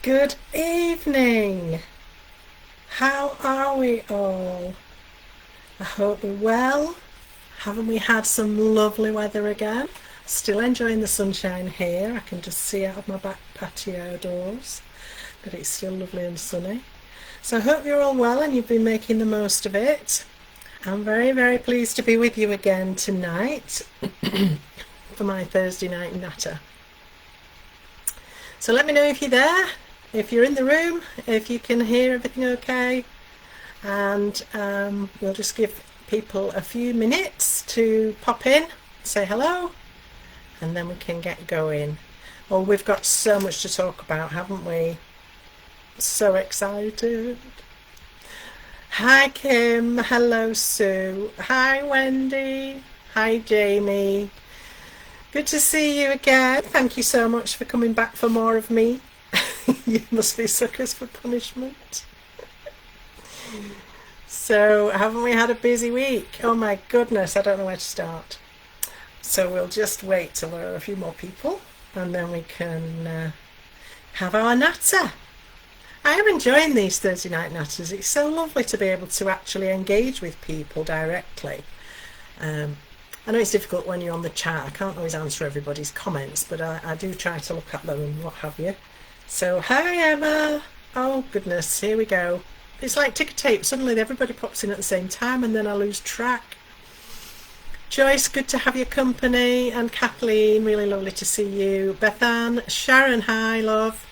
Good evening. How are we all? I hope we're well. Haven't we had some lovely weather again? Still enjoying the sunshine here. I can just see out of my back patio doors, but it's still lovely and sunny. So I hope you're all well and you've been making the most of it. I'm very, very pleased to be with you again tonight for my Thursday night natter. So let me know if you're there, if you're in the room, if you can hear everything okay, and we'll just give people a few minutes to pop in, say hello, and then we can get going. Well, we've got so much to talk about, haven't we? So excited. Hi Kim, hello Sue, hi Wendy, hi Jamie. Good to see you again. Thank you so much for coming back for more of me. You must be suckers for punishment. So, haven't we had a busy week? Oh my goodness, I don't know where to start. So we'll just wait till there are a few more people and then we can have our natter. I am enjoying these Thursday night natters. It's so lovely to be able to actually engage with people directly. I know it's difficult when you're on the chat. I can't always answer everybody's comments, but I do try to look at them and what have you. So, hi Emma. Oh goodness, here we go. It's like ticker tape. Suddenly everybody pops in at the same time and then I lose track. Joyce, good to have your company. And Kathleen, really lovely to see you. Bethan, Sharon, hi love.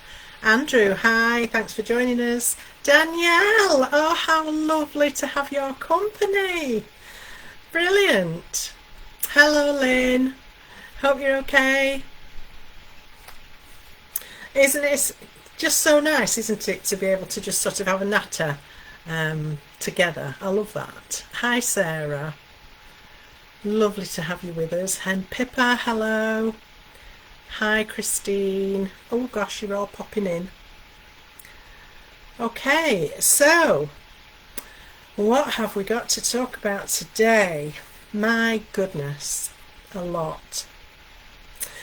Andrew, hi. Thanks for joining us. Danielle, oh how lovely to have your company. Brilliant. Hello Lynn, hope you're okay. Isn't it just so nice, isn't it, to be able to just sort of have a natter together? I love that. Hi Sarah, lovely to have you with us. And Pippa, hello. Hi Christine. Oh gosh, you're all popping in. Okay, so what have we got to talk about today? My goodness, a lot.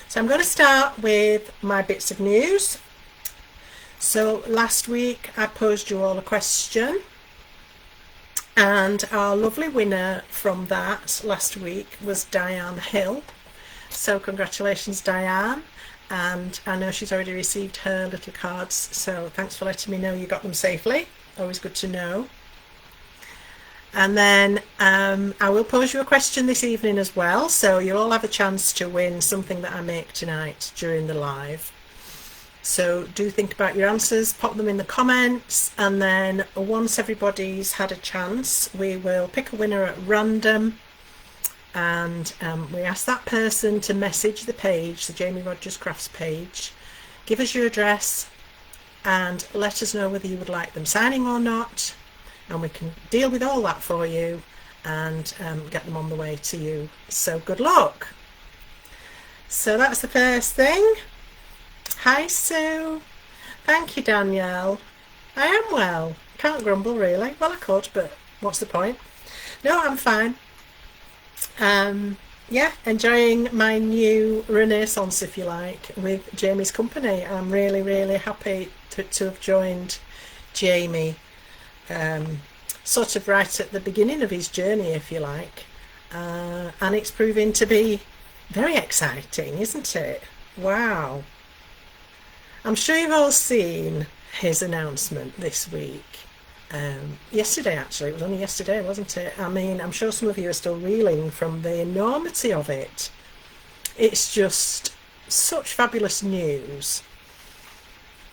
So I'm going to start with my bits of news. So last week I posed you all a question and our lovely winner from that last week was Diane Hill. So congratulations Diane, and I know she's already received her little cards, so thanks for letting me know you got them safely. Always good to know. And then I will pose you a question this evening as well, so you'll all have a chance to win something that I make tonight during the live. So do think about your answers, pop them in the comments, and then once everybody's had a chance, we will pick a winner at random, and we ask that person to message the page, the Jamie Rodgers Crafts page, give us your address, and let us know whether you would like them signing or not. And we can deal with all that for you and get them on the way to you. So good luck. So that's the first thing. Hi Sue. Thank you Danielle. I am well. Can't grumble really. Well I could, but what's the point? No, I'm fine. Yeah, enjoying my new renaissance, if you like, with Jamie's company. I'm really, really happy to have joined Jamie. Sort of right at the beginning of his journey, if you like, and it's proving to be very exciting, isn't it? Wow. I'm sure you've all seen his announcement this week. Yesterday actually, it was only yesterday, wasn't it? I mean, I'm sure some of you are still reeling from the enormity of it. It's just such fabulous news.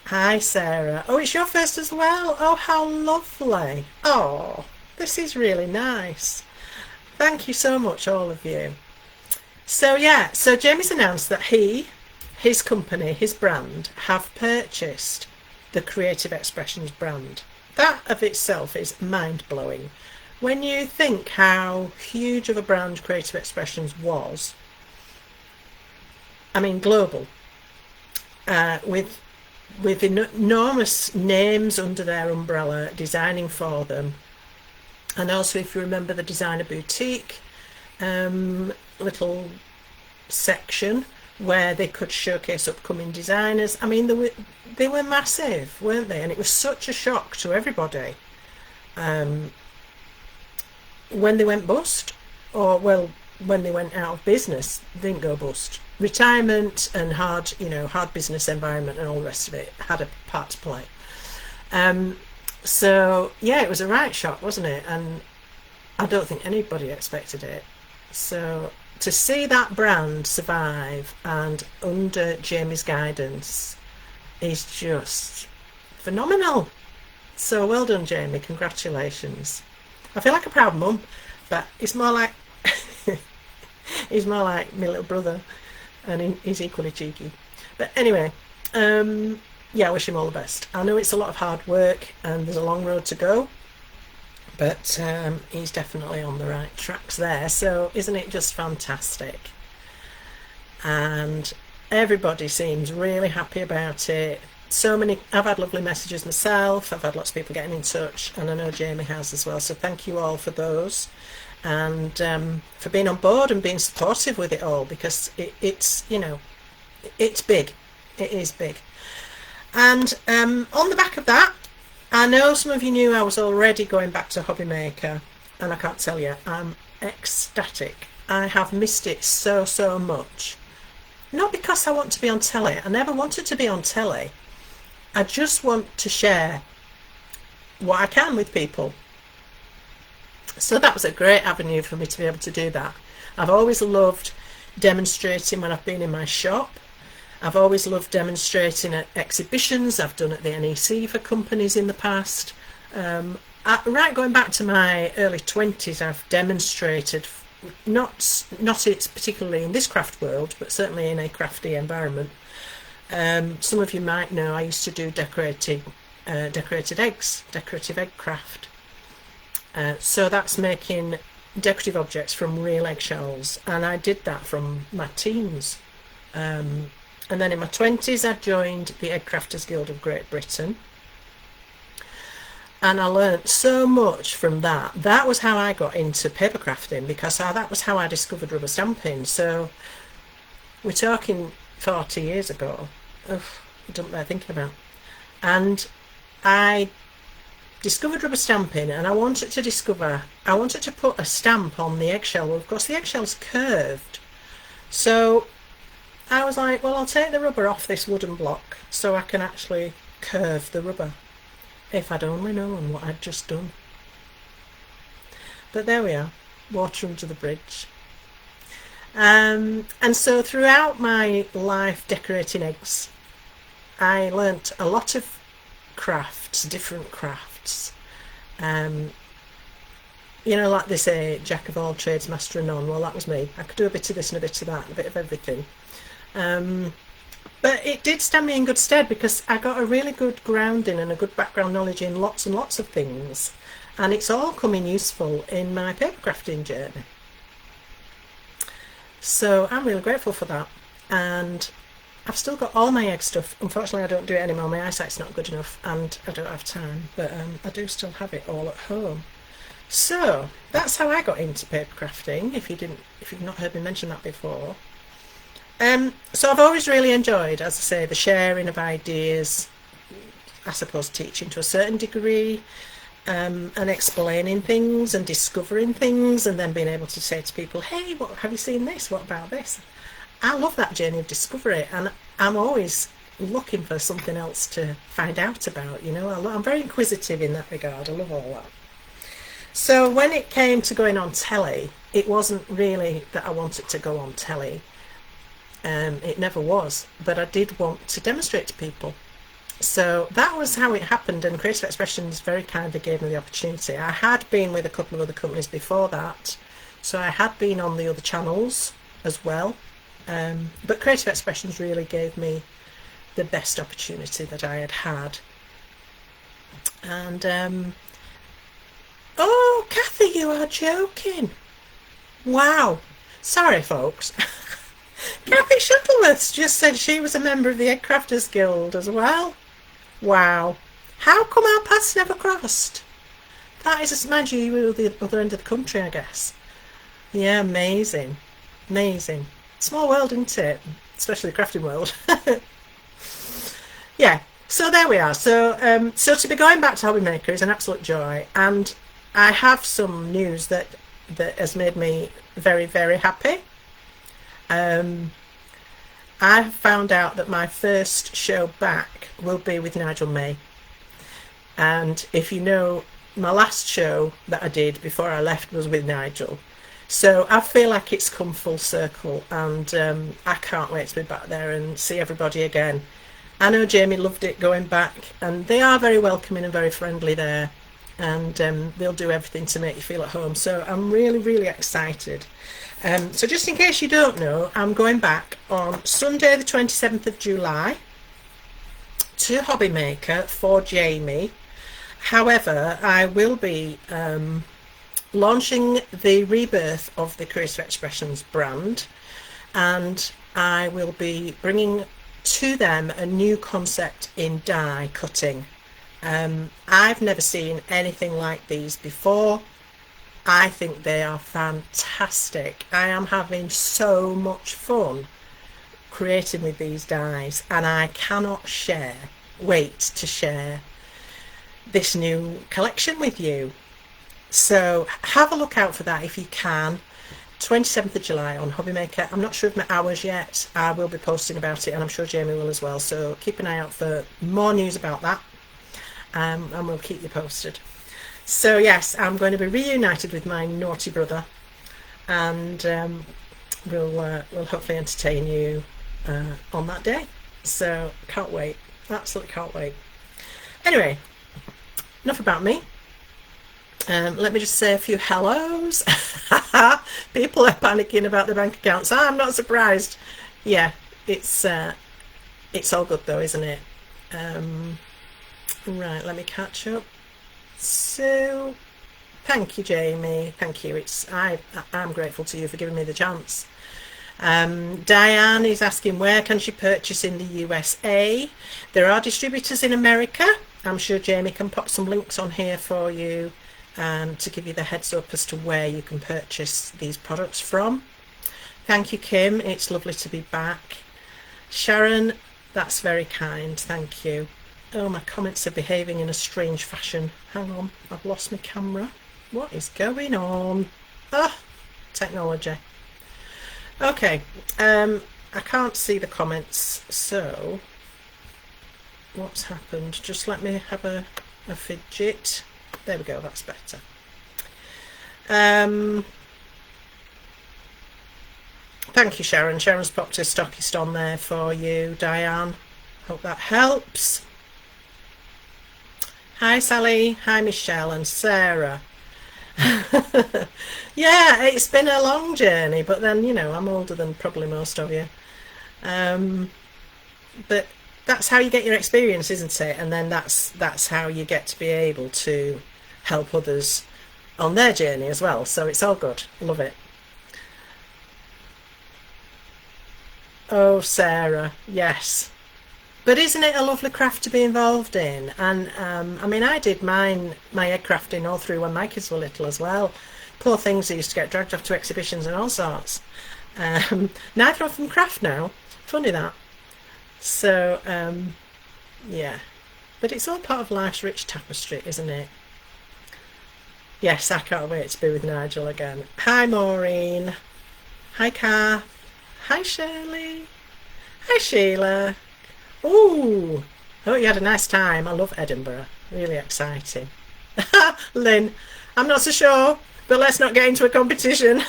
Hi Sarah. Oh, it's your first as well. Oh, how lovely. Oh, this is really nice. Thank you so much, all of you. So yeah, so Jamie's announced that his company, his brand, have purchased the Creative Expressions brand. That of itself is mind-blowing. When you think how huge of a brand Creative Expressions was, I mean global, with enormous names under their umbrella designing for them, and also if you remember the designer boutique little section where they could showcase upcoming designers. I mean, they were massive, weren't they? And it was such a shock to everybody when they went bust, or well, when they went out of business. They didn't go bust. Retirement and hard business environment and all the rest of it had a part to play. So yeah, it was a right shock, wasn't it? And I don't think anybody expected it. So to see that brand survive and under Jamie's guidance is just phenomenal. So well done, Jamie. Congratulations. I feel like a proud mum, but it's more like he's more like my little brother, and he's equally cheeky. But anyway, yeah, I wish him all the best. I know it's a lot of hard work and there's a long road to go, but he's definitely on the right tracks there. So isn't it just fantastic? And everybody seems really happy about it. So many, I've had lovely messages myself, I've had lots of people getting in touch, and I know Jamie has as well, so thank you all for those, and for being on board and being supportive with it all, because it's it's big, it is big. And on the back of that, I know some of you knew I was already going back to Hobby Maker, and I can't tell you, I'm ecstatic. I have missed it so much. Not because I want to be on telly, I never wanted to be on telly. I just want to share what I can with people. So that was a great avenue for me to be able to do that. I've always loved demonstrating when I've been in my shop. I've always loved demonstrating at exhibitions. I've done at the NEC for companies in the past. Right going back to my early 20s, I've demonstrated, not it's particularly in this craft world, but certainly in a crafty environment. Some of you might know I used to do decorated eggs, decorative egg craft. So that's making decorative objects from real eggshells, and I did that from my teens. And then in my 20s I joined the Egg Crafters Guild of Great Britain, and I learnt so much from that. That was how I got into paper crafting, because that was how I discovered rubber stamping. So we're talking 40 years ago. I don't bear thinking about. And I discovered rubber stamping, and I wanted to put a stamp on the eggshell. Well, of course the eggshell's curved, so I was like, well, I'll take the rubber off this wooden block so I can actually curve the rubber. If I'd only known what I'd just done. But there we are, water under the bridge. And so throughout my life decorating eggs, I learnt a lot of crafts, different crafts. Like they say, jack of all trades, master of none. Well, that was me. I could do a bit of this and a bit of that, a bit of everything. But it did stand me in good stead, because I got a really good grounding and a good background knowledge in lots and lots of things, and it's all coming useful in my paper crafting journey. So I'm really grateful for that, and I've still got all my egg stuff. Unfortunately I don't do it anymore, my eyesight's not good enough and I don't have time, but I do still have it all at home. So that's how I got into paper crafting, if you've not heard me mention that before. So I've always really enjoyed, as I say, the sharing of ideas, I suppose teaching to a certain degree, and explaining things and discovering things, and then being able to say to people, hey, what have you seen this? What about this? I love that journey of discovery, and I'm always looking for something else to find out about, I'm very inquisitive in that regard. I love all that. So when it came to going on telly, it wasn't really that I wanted to go on telly. It never was, but I did want to demonstrate to people. So that was how it happened, and Creative Expressions very kindly gave me the opportunity. I had been with a couple of other companies before that, so I had been on the other channels as well, but Creative Expressions really gave me the best opportunity that I had had. And oh, Kathy, you are joking. Wow. Sorry folks. Kathy Shuttleworth just said she was a member of the Egg Crafters Guild as well. Wow. How come our paths never crossed? That is, mind you were the other end of the country, I guess. Yeah, amazing. Amazing. Small world, isn't it? especially the crafting world. Yeah, so there we are. So to be going back to Hobby Maker is an absolute joy, and I have some news that has made me very, very happy. I have found out that my first show back will be with Nigel May. And if you know, my last show that I did before I left was with Nigel. So I feel like it's come full circle, and I can't wait to be back there and see everybody again. I know Jamie loved it going back, and they are very welcoming and very friendly there, and they'll do everything to make you feel at home. So I'm really, really excited. So just in case you don't know, I'm going back on Sunday the 27th of July to Hobby Maker for Jamie. However, I will be launching the rebirth of the Creative Expressions brand, and I will be bringing to them a new concept in die cutting. I've never seen anything like these before. I think they are fantastic. I am having so much fun creating with these dies, and I cannot wait to share this new collection with you. So have a look out for that if you can. 27th of July on Hobby Maker. I'm not sure of my hours yet. I will be posting about it, and I'm sure Jamie will as well, so keep an eye out for more news about that, and we'll keep you posted. So yes, I'm going to be reunited with my naughty brother, and we'll hopefully entertain you on that day. So can't wait, absolutely can't wait. Anyway, enough about me. Let me just say a few hellos. People are panicking about their bank accounts. I'm not surprised. Yeah, it's all good though, isn't it? Right, let me catch up. So, thank you, Jamie. Thank you. I'm grateful to you for giving me the chance. Diane is asking, where can she purchase in the USA? There are distributors in America. I'm sure Jamie can pop some links on here for you to give you the heads up as to where you can purchase these products from. Thank you, Kim. It's lovely to be back. Sharon, that's very kind. Thank you. Oh, my comments are behaving in a strange fashion. Hang on, I've lost my camera. What is going on? Ah, technology. Okay, I can't see the comments, so what's happened? Just let me have a fidget. There we go, that's better. Thank you, Sharon. Sharon's popped a stockist on there for you, Diane. Hope that helps. Hi, Sally. Hi, Michelle and Sarah. Yeah, it's been a long journey, but then, you know, I'm older than probably most of you. But that's how you get your experience, isn't it? And then that's how you get to be able to help others on their journey as well. So it's all good. Love it. Oh, Sarah, yes. But isn't it a lovely craft to be involved in? And I mean, I did my egg crafting all through when my kids were little as well. Poor things, they used to get dragged off to exhibitions and all sorts. Neither of them craft now. Funny that. So, yeah. But it's all part of life's rich tapestry, isn't it? Yes, I can't wait to be with Nigel again. Hi, Maureen. Hi, Car. Hi, Shirley. Hi, Sheila. Ooh, oh, you had a nice time. I love Edinburgh. Really exciting. Lynn, I'm not so sure, but let's not get into a competition.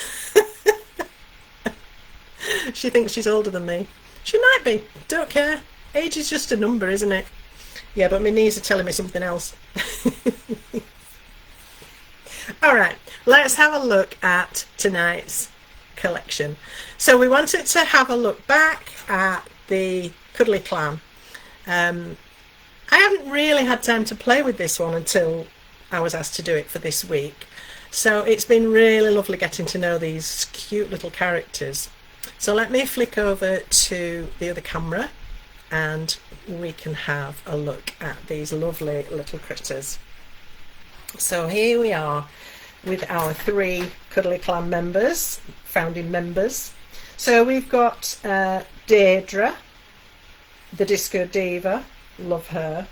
She thinks she's older than me. She might be. Don't care. Age is just a number, isn't it? Yeah, but my knees are telling me something else. All right, let's have a look at tonight's collection. So we wanted to have a look back at the Cuddly clan. I haven't really had time to play with this one until I was asked to do it for this week, so it's been really lovely getting to know these cute little characters. So let me flick over to the other camera and we can have a look at these lovely little critters. So here we are with our 3 Cuddly clan members, founding members. So we've got Deirdre, the Disco Diva, love her,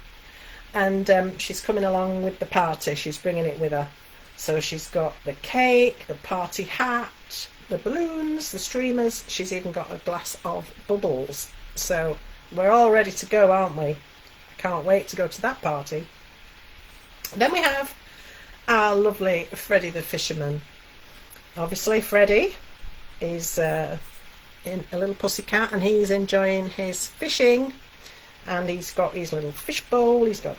and she's coming along with the party, she's bringing it with her. So she's got the cake, the party hat, the balloons, the streamers, she's even got a glass of bubbles. So we're all ready to go, aren't we? I can't wait to go to that party. Then we have our lovely Freddie the Fisherman. Obviously Freddie is in a little pussycat and he's enjoying his fishing, and he's got his little fish bowl, he's got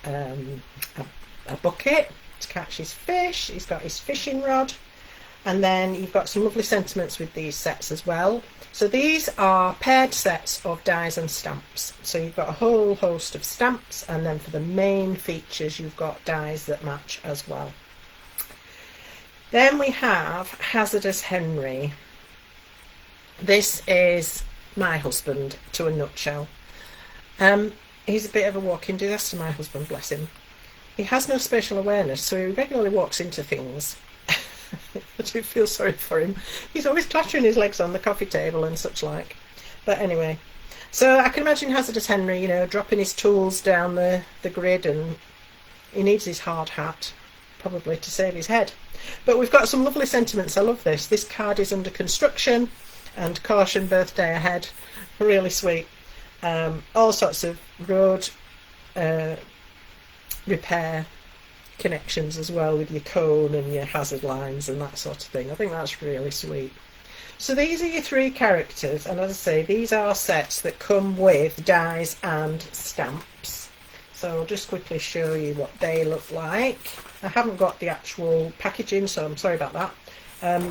a bucket to catch his fish, he's got his fishing rod, and then you've got some lovely sentiments with these sets as well. So these are paired sets of dies and stamps, so you've got a whole host of stamps, and then for the main features you've got dies that match as well. Then we have Hazardous Henry. This is my husband to a nutshell. He's a bit of a walking disaster, my husband, bless him. He has no spatial awareness, so he regularly walks into things. I do feel sorry for him. He's always clattering his legs on the coffee table and such like. But anyway, so I can imagine Hazardous Henry, you know, dropping his tools down the grid, and he needs his hard hat, probably to save his head. But we've got some lovely sentiments. I love this. This card is under construction, and caution, birthday ahead. Really sweet. All sorts of road repair connections as well, with your cone and your hazard lines and that sort of thing. I think that's really sweet. So these are your three characters, and as I say, these are sets that come with dies and stamps. So I'll just quickly show you what they look like. I haven't got the actual packaging, so I'm sorry about that.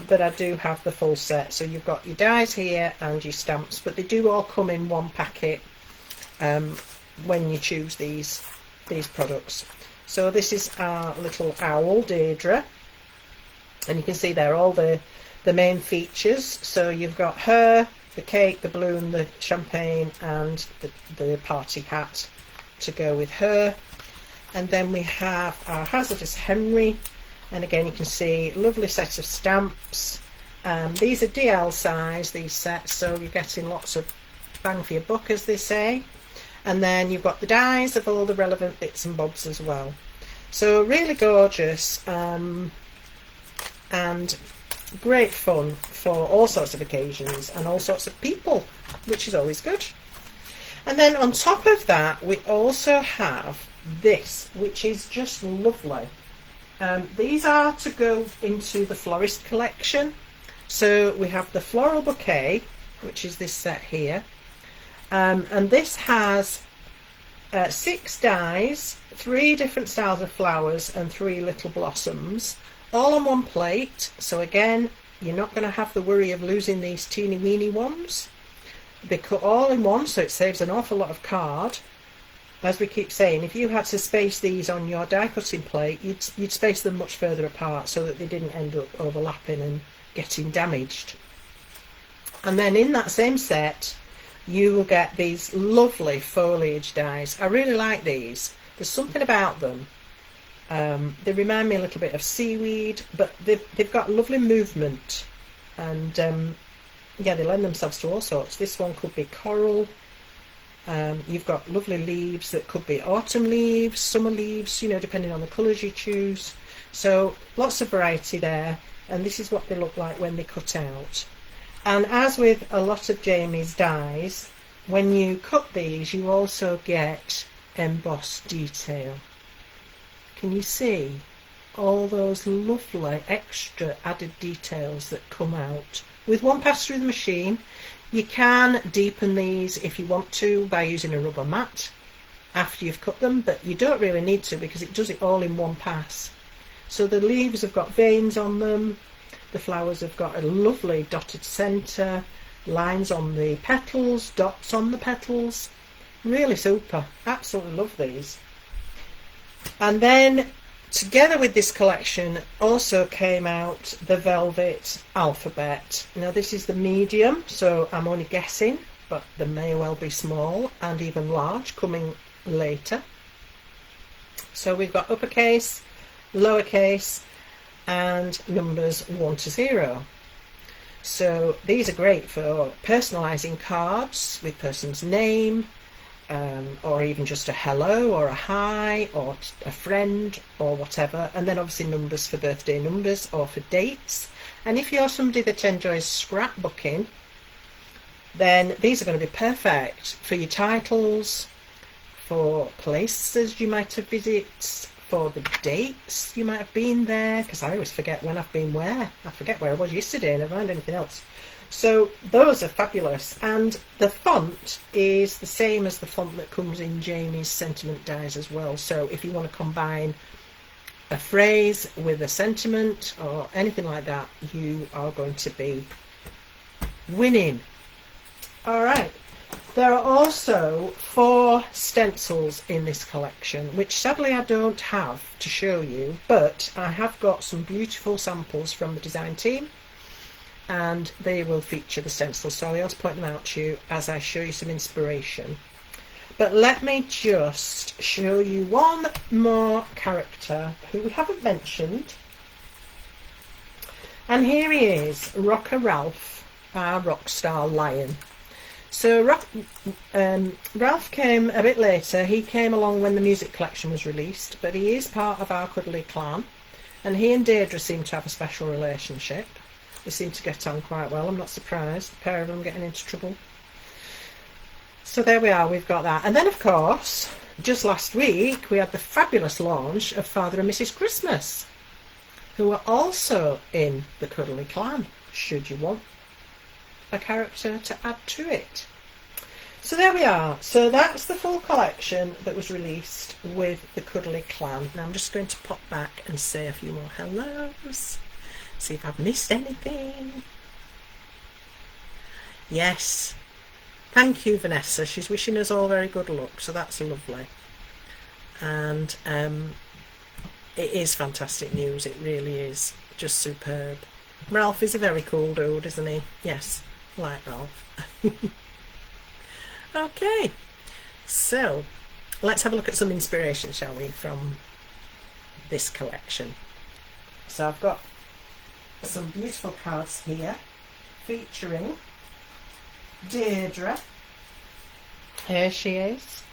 But I do have the full set. So you've got your dies here and your stamps, but they do all come in one packet when you choose these products. So this is our little owl, Deirdre, and you can see there all the main features. So you've got her, the cake, the balloon, the champagne, and the party hat to go with her. And then we have our Hazardous Henry, and again you can see lovely set of stamps. These are DL size, these sets, so you're getting lots of bang for your buck, as they say. And then you've got the dies of all the relevant bits and bobs as well. So really gorgeous, and great fun for all sorts of occasions and all sorts of people, which is always good. And then on top of that, we also have this, which is just lovely. These are to go into the florist collection. So we have the floral bouquet, which is this set here, and this has 6 dies, 3 different styles of flowers, and 3 little blossoms, all on one plate. So again, you're not going to have the worry of losing these teeny weeny ones. They cut all in one, so it saves an awful lot of card. As we keep saying, if you had to space these on your die cutting plate, you'd space them much further apart so that they didn't end up overlapping and getting damaged. And then in that same set, you will get these lovely foliage dies. I really like these. There's something about them. They remind me a little bit of seaweed, but they've got lovely movement, and yeah, they lend themselves to all sorts. This one could be coral. You've got lovely leaves that could be autumn leaves, summer leaves, you know, depending on the colours you choose. So lots of variety there, and this is what they look like when they cut out. And as with a lot of Jamie's dies, when you cut these, you also get embossed detail. Can you see all those lovely extra added details that come out with one pass through the machine? You can deepen these if you want to by using a rubber mat after you've cut them, but you don't really need to because it does it all in one pass. So the leaves have got veins on them, the flowers have got a lovely dotted centre, lines on the petals, dots on the petals. Really super. Absolutely love these. And then together with this collection also came out the velvet alphabet. Now this is the medium, so I'm only guessing, but there may well be small and even large coming later. So we've got uppercase, lowercase, and numbers 1 to 0. So these are great for personalising cards with person's name, or even just a hello or a hi or a friend or whatever, and then obviously numbers for birthday numbers or for dates. And if you're somebody that enjoys scrapbooking, then these are going to be perfect for your titles, for places you might have visited, for the dates you might have been there, because I always forget when I've been where. I forget where I was yesterday, never mind anything else. So those are fabulous, and the font is the same as the font that comes in Jamie's sentiment dies as well. So if you want to combine a phrase with a sentiment or anything like that, you are going to be winning. All right, there are also 4 stencils in this collection, which sadly I don't have to show you, but I have got some beautiful samples from the design team, and they will feature the stencils, so I'll be able to point them out to you as I show you some inspiration. But let me just show you one more character who we haven't mentioned, and here he is, Rocker Ralph, our rock star lion. So Ralph came a bit later. He came along when the music collection was released, but he is part of our Cuddly clan, and he and Deirdre seem to have a special relationship. They seem to get on quite well. I'm not surprised, the pair of them getting into trouble. So there we are, we've got that. And then of course, just last week we had the fabulous launch of Father and Mrs Christmas, who are also in the Cuddly clan, should you want a character to add to it. So there we are. So that's the full collection that was released with the Cuddly clan. Now I'm just going to pop back and say a few more hellos, see if I've missed anything. Yes, thank you Vanessa, she's wishing us all very good luck, so that's lovely. And it is fantastic news, it really is, just superb. Ralph is a very cool dude, isn't he? Yes, like Ralph. Okay, so let's have a look at some inspiration, shall we, from this collection. So I've got some beautiful cards here featuring Deirdre. Here she is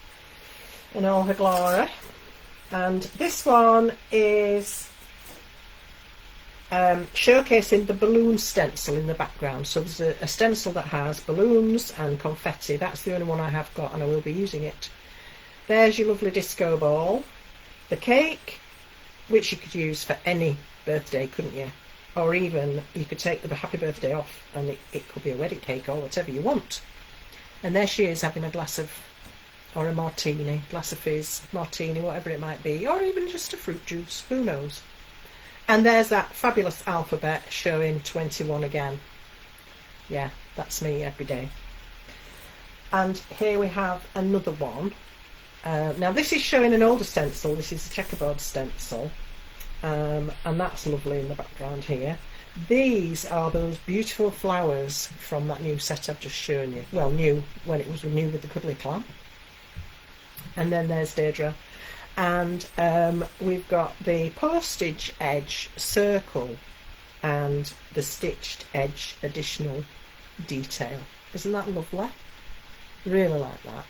in all her glory, and this one is showcasing the balloon stencil in the background. So there's a stencil that has balloons and confetti. That's the only one I have got, and I will be using it. There's your lovely disco ball, the cake, which you could use for any birthday, couldn't you? Or even you could take the happy birthday off and it could be a wedding cake or whatever you want. And there she is having a glass of, or a martini, glass of fizz, martini, whatever it might be, or even just a fruit juice, who knows. And there's that fabulous alphabet showing 21 again. Yeah, that's me every day. And here we have another one. Now this is showing an older stencil. This is a checkerboard stencil. And that's lovely in the background here. These are those beautiful flowers from that new set I've just shown you. Well, new, when it was new with the Cuddly clan. And then there's Deirdre. And we've got the postage edge circle and the stitched edge additional detail. Isn't that lovely? Really like that.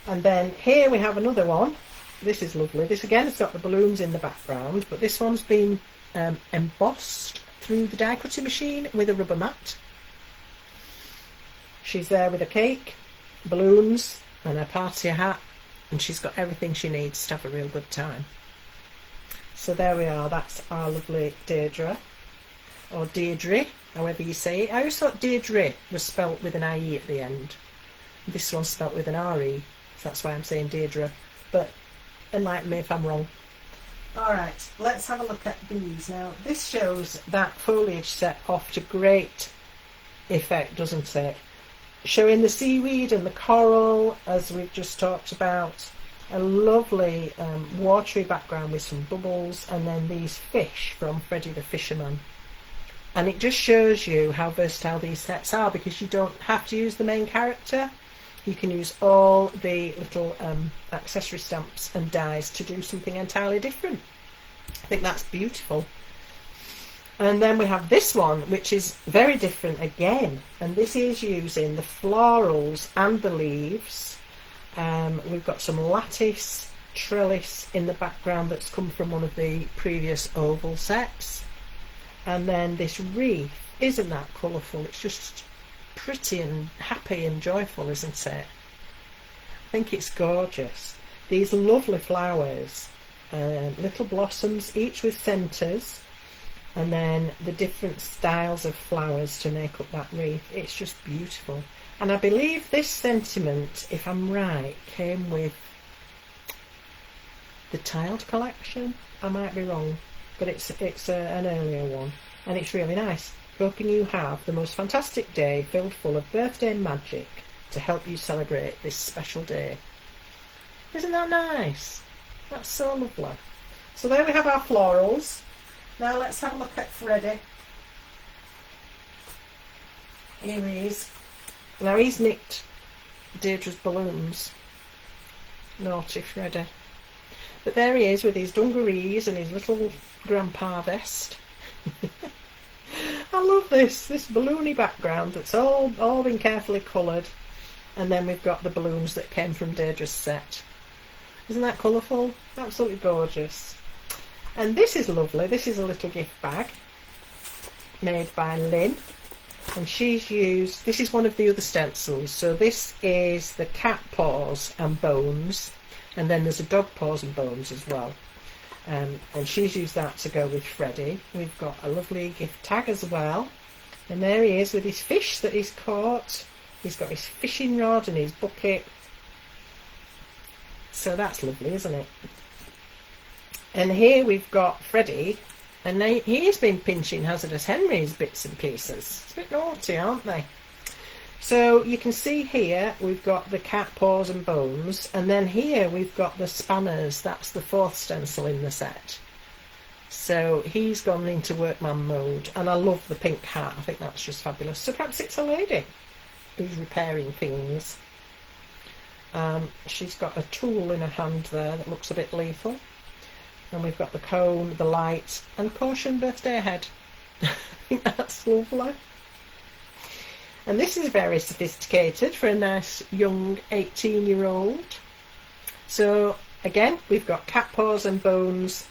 And then here we have another one. This is lovely. This again has got the balloons in the background, but this one's been embossed through the die cutting machine with a rubber mat. She's there with a cake, balloons and a party hat, and she's got everything she needs to have a real good time. So there we are, that's our lovely Deirdre, or Deirdre, however you say it. I always thought Deirdre was spelt with an IE at the end. This one's spelt with an RE, so that's why I'm saying Deirdre, but enlighten me if I'm wrong. Alright, let's have a look at these. Now this shows that foliage set off to great effect, doesn't it? Showing the seaweed and the coral, as we've just talked about, a lovely watery background with some bubbles, and then these fish from Freddy the Fisherman. And it just shows you how versatile these sets are, because you don't have to use the main character. You can use all the little accessory stamps and dies to do something entirely different. I think that's beautiful. And then we have this one, which is very different again, and this is using the florals and the leaves. We've got some lattice trellis in the background that's come from one of the previous oval sets, and then this wreath. Isn't that colourful? It's just pretty and happy and joyful, isn't it? I think it's gorgeous. These lovely flowers, little blossoms, each with centres, and then the different styles of flowers to make up that wreath. It's just beautiful. And I believe this sentiment, if I'm right, came with the tiled collection. I might be wrong, but it's an earlier one, and it's really nice. Hoping you have the most fantastic day filled full of birthday magic to help you celebrate this special day. Isn't that nice? That's so lovely. So there we have our florals. Now let's have a look at Freddie. Here he is. Now he's nicked Deirdre's balloons. Naughty Freddie. But there he is with his dungarees and his little grandpa vest. I love this balloony background that's all been carefully coloured. And then we've got the balloons that came from Deirdre's set. Isn't that colourful? Absolutely gorgeous. And this is lovely. This is a little gift bag made by Lynn. And she's used, this is one of the other stencils. So this is the cat paws and bones. And then there's a dog paws and bones as well. And she's used that to go with Freddie. We've got a lovely gift tag as well. And there he is with his fish that he's caught. He's got his fishing rod and his bucket. So that's lovely, isn't it? And here we've got Freddie, and he's been pinching Hazardous Henry's bits and pieces. It's a bit naughty, aren't they? So you can see here we've got the cat paws and bones, and then here we've got the spanners. That's the fourth stencil in the set. So he's gone into workman mode, and I love the pink hat. I think that's just fabulous. So perhaps it's a lady who's repairing things. She's got a tool in her hand there that looks a bit lethal. And we've got the cone, the light, and caution birthday ahead. I think that's lovely. And this is very sophisticated for a nice young 18-year-old. So again, we've got cat paws and bones.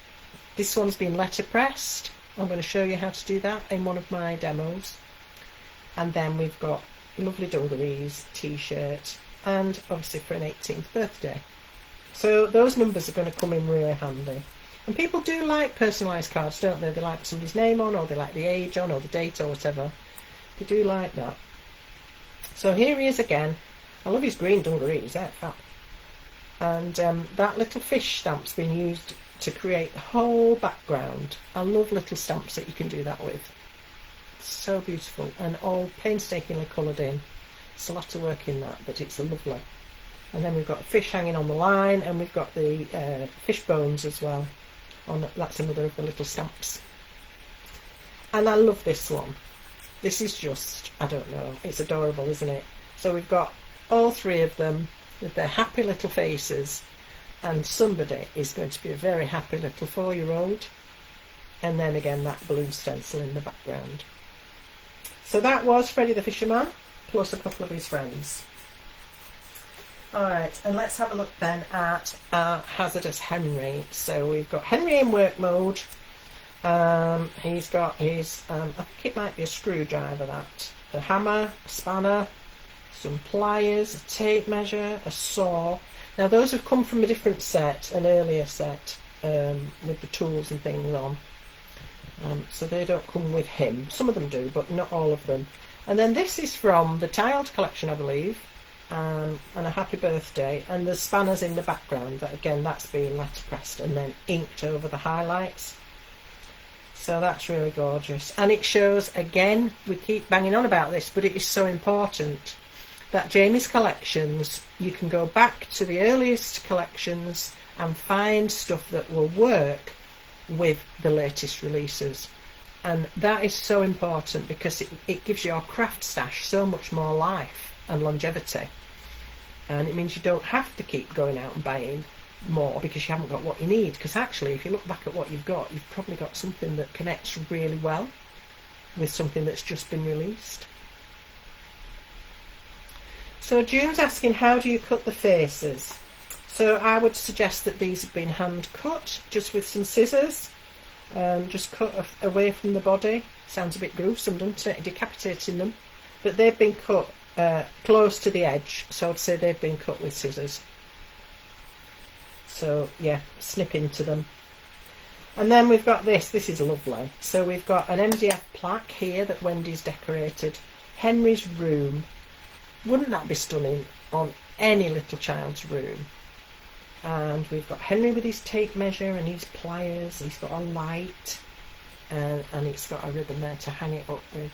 This one's been letterpressed. I'm going to show you how to do that in one of my demos. And then we've got lovely dungarees, t-shirt, and obviously for an 18th birthday. So those numbers are going to come in really handy. And people do like personalised cards, don't they? They like somebody's name on, or they like the age on, or the date, or whatever. They do like that. So here he is again. I love his green dungarees, they're fab. And that little fish stamp's been used to create the whole background. I love little stamps that you can do that with. So beautiful, and all painstakingly coloured in. It's a lot of work in that, but it's lovely. And then we've got a fish hanging on the line, and we've got the fish bones as well. That's another of the little stamps. And I love this one. This is just, I don't know, it's adorable, isn't it? So we've got all three of them with their happy little faces, and somebody is going to be a very happy little 4-year-old. And then again that balloon stencil in the background. So that was Freddie the Fisherman, plus a couple of his friends. Alright, and let's have a look then at Hazardous Henry. So we've got Henry in work mode. He's got his, I think it might be a screwdriver, that. A hammer, a spanner, some pliers, a tape measure, a saw. Now those have come from a different set, an earlier set, with the tools and things on. So they don't come with him. Some of them do, but not all of them. And then this is from the tiled collection, I believe. And a happy birthday, and the spanners in the background, that again, that's being letterpressed and then inked over the highlights. So that's really gorgeous, and it shows, again, we keep banging on about this, but it is so important that Jamie's collections, you can go back to the earliest collections and find stuff that will work with the latest releases. And that is so important because it gives your craft stash so much more life and longevity, and it means you don't have to keep going out and buying more because you haven't got what you need. Because actually, if you look back at what you've probably got something that connects really well with something that's just been released. So June's asking, how do you cut the faces? So I would suggest that these have been hand cut, just with some scissors. Just cut away from the body. Sounds a bit gruesome, doesn't it? Decapitating them. But they've been cut close to the edge, so I'd say they've been cut with scissors. So yeah, snip into them. And then we've got this is lovely. So we've got an MDF plaque here that Wendy's decorated. Henry's room. Wouldn't that be stunning on any little child's room? And we've got Henry with his tape measure and his pliers. He's got a light and it's got a ribbon there to hang it up with.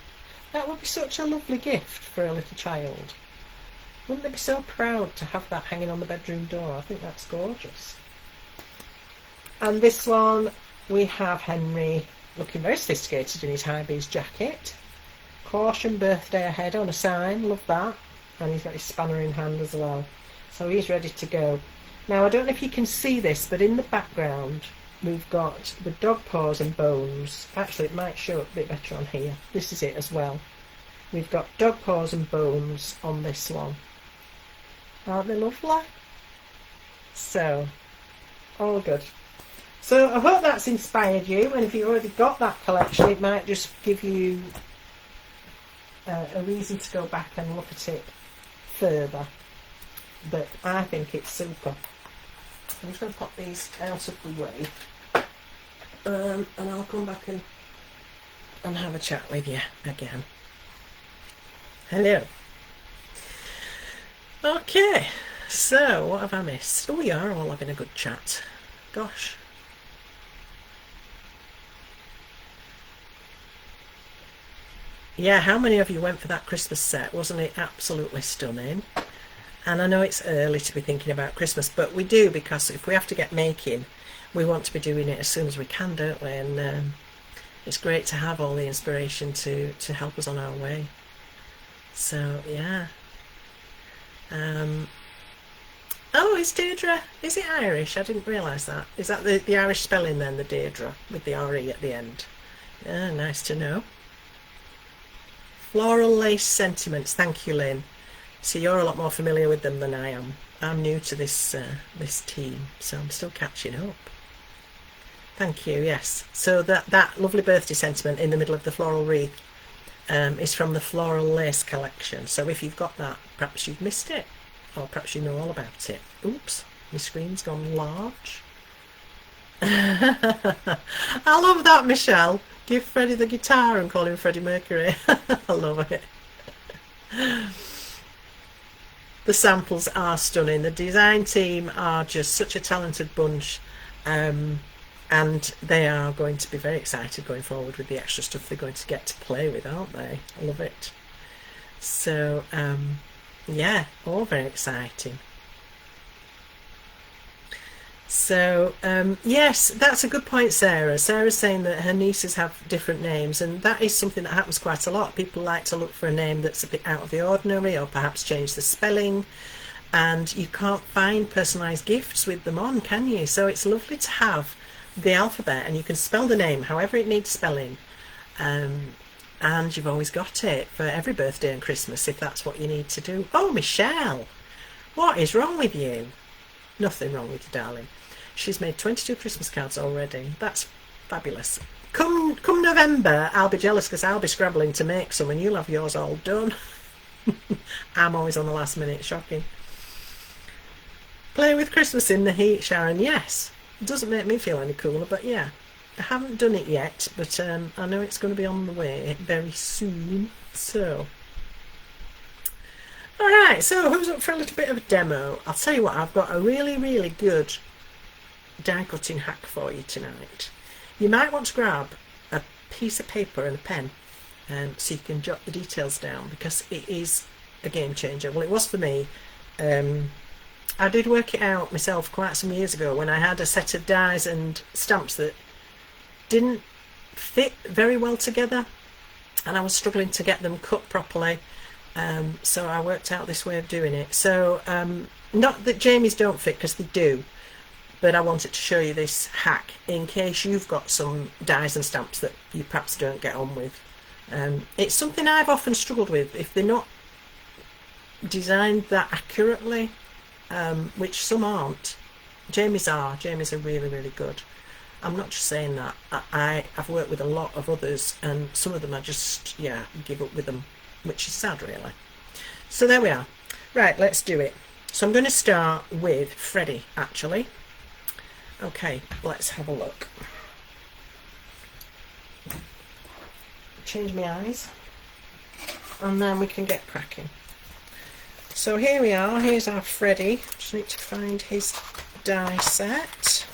That would be such a lovely gift for a little child. Wouldn't they be so proud to have that hanging on the bedroom door? I think that's gorgeous. And this one, we have Henry looking very sophisticated in his high-vis jacket. Caution, birthday ahead on a sign, love that. And he's got his spanner in hand as well. So he's ready to go. Now, I don't know if you can see this, but in the background, we've got the dog paws and bones. Actually, it might show up a bit better on here. This is it as well. We've got dog paws and bones on this one. Aren't they lovely? So, all good. So, I hope that's inspired you, and if you've already got that collection, it might just give you a reason to go back and look at it further. But I think it's super. I'm just going to pop these out of the way, and I'll come back and have a chat with you again. Hello. Okay, so what have I missed? Oh, we are all having a good chat. Gosh. Yeah, how many of you went for that Christmas set? Wasn't it absolutely stunning? And I know it's early to be thinking about Christmas, but we do, because if we have to get making, we want to be doing it as soon as we can, don't we? And it's great to have all the inspiration to help us on our way. So, yeah. Oh, it's Deirdre. Is it Irish? I didn't realise that. Is that the Irish spelling then, the Deirdre, with the R-E at the end? Yeah, nice to know. Floral lace sentiments. Thank you, Lynn. So you're a lot more familiar with them than I am. I'm new to this this team, so I'm still catching up. Thank you, yes. So that lovely birthday sentiment in the middle of the floral wreath is from the Floral Lace collection. So if you've got that, perhaps you've missed it, or perhaps you know all about it. Oops, my screen's gone large. I love that, Michelle. Give Freddie the guitar and call him Freddie Mercury. I love it. The samples are stunning. The design team are just such a talented bunch, and they are going to be very excited going forward with the extra stuff they're going to get to play with, aren't they? I love it. So, yeah, all very exciting. So, yes, that's a good point, Sarah. Sarah's saying that her nieces have different names, and that is something that happens quite a lot. People like to look for a name that's a bit out of the ordinary, or perhaps change the spelling, and you can't find personalised gifts with them on, can you? So it's lovely to have the alphabet, and you can spell the name however it needs spelling, and you've always got it for every birthday and Christmas if that's what you need to do. Oh, Michelle, what is wrong with you? Nothing wrong with you, darling. She's made 22 Christmas cards already. That's fabulous. Come November, I'll be jealous because I'll be scrabbling to make some and you'll have yours all done. I'm always on the last minute, shocking. Playing with Christmas in the heat, Sharon. Yes, it doesn't make me feel any cooler, but yeah. I haven't done it yet, but I know it's going to be on the way very soon. So, alright, so who's up for a little bit of a demo? I'll tell you what, I've got a really, really good die cutting hack for you tonight. You might want to grab a piece of paper and a pen so you can jot the details down, because it is a game changer. Well, it was for me. I did work it out myself quite some years ago when I had a set of dies and stamps that didn't fit very well together, and I was struggling to get them cut properly. So I worked out this way of doing it. So not that Jamie's don't fit, because they do, but I wanted to show you this hack in case you've got some dies and stamps that you perhaps don't get on with. It's something I've often struggled with if they're not designed that accurately, which some aren't. Jamie's are really, really good. I'm not just saying that. I've worked with a lot of others, and some of them I just, yeah, give up with them, which is sad, really. So there we are. Right, let's do it. So I'm going to start with Freddie, actually. Okay, let's have a look. Change my eyes, and then we can get cracking. So here we are. Here's our Freddie. Just need to find his die set.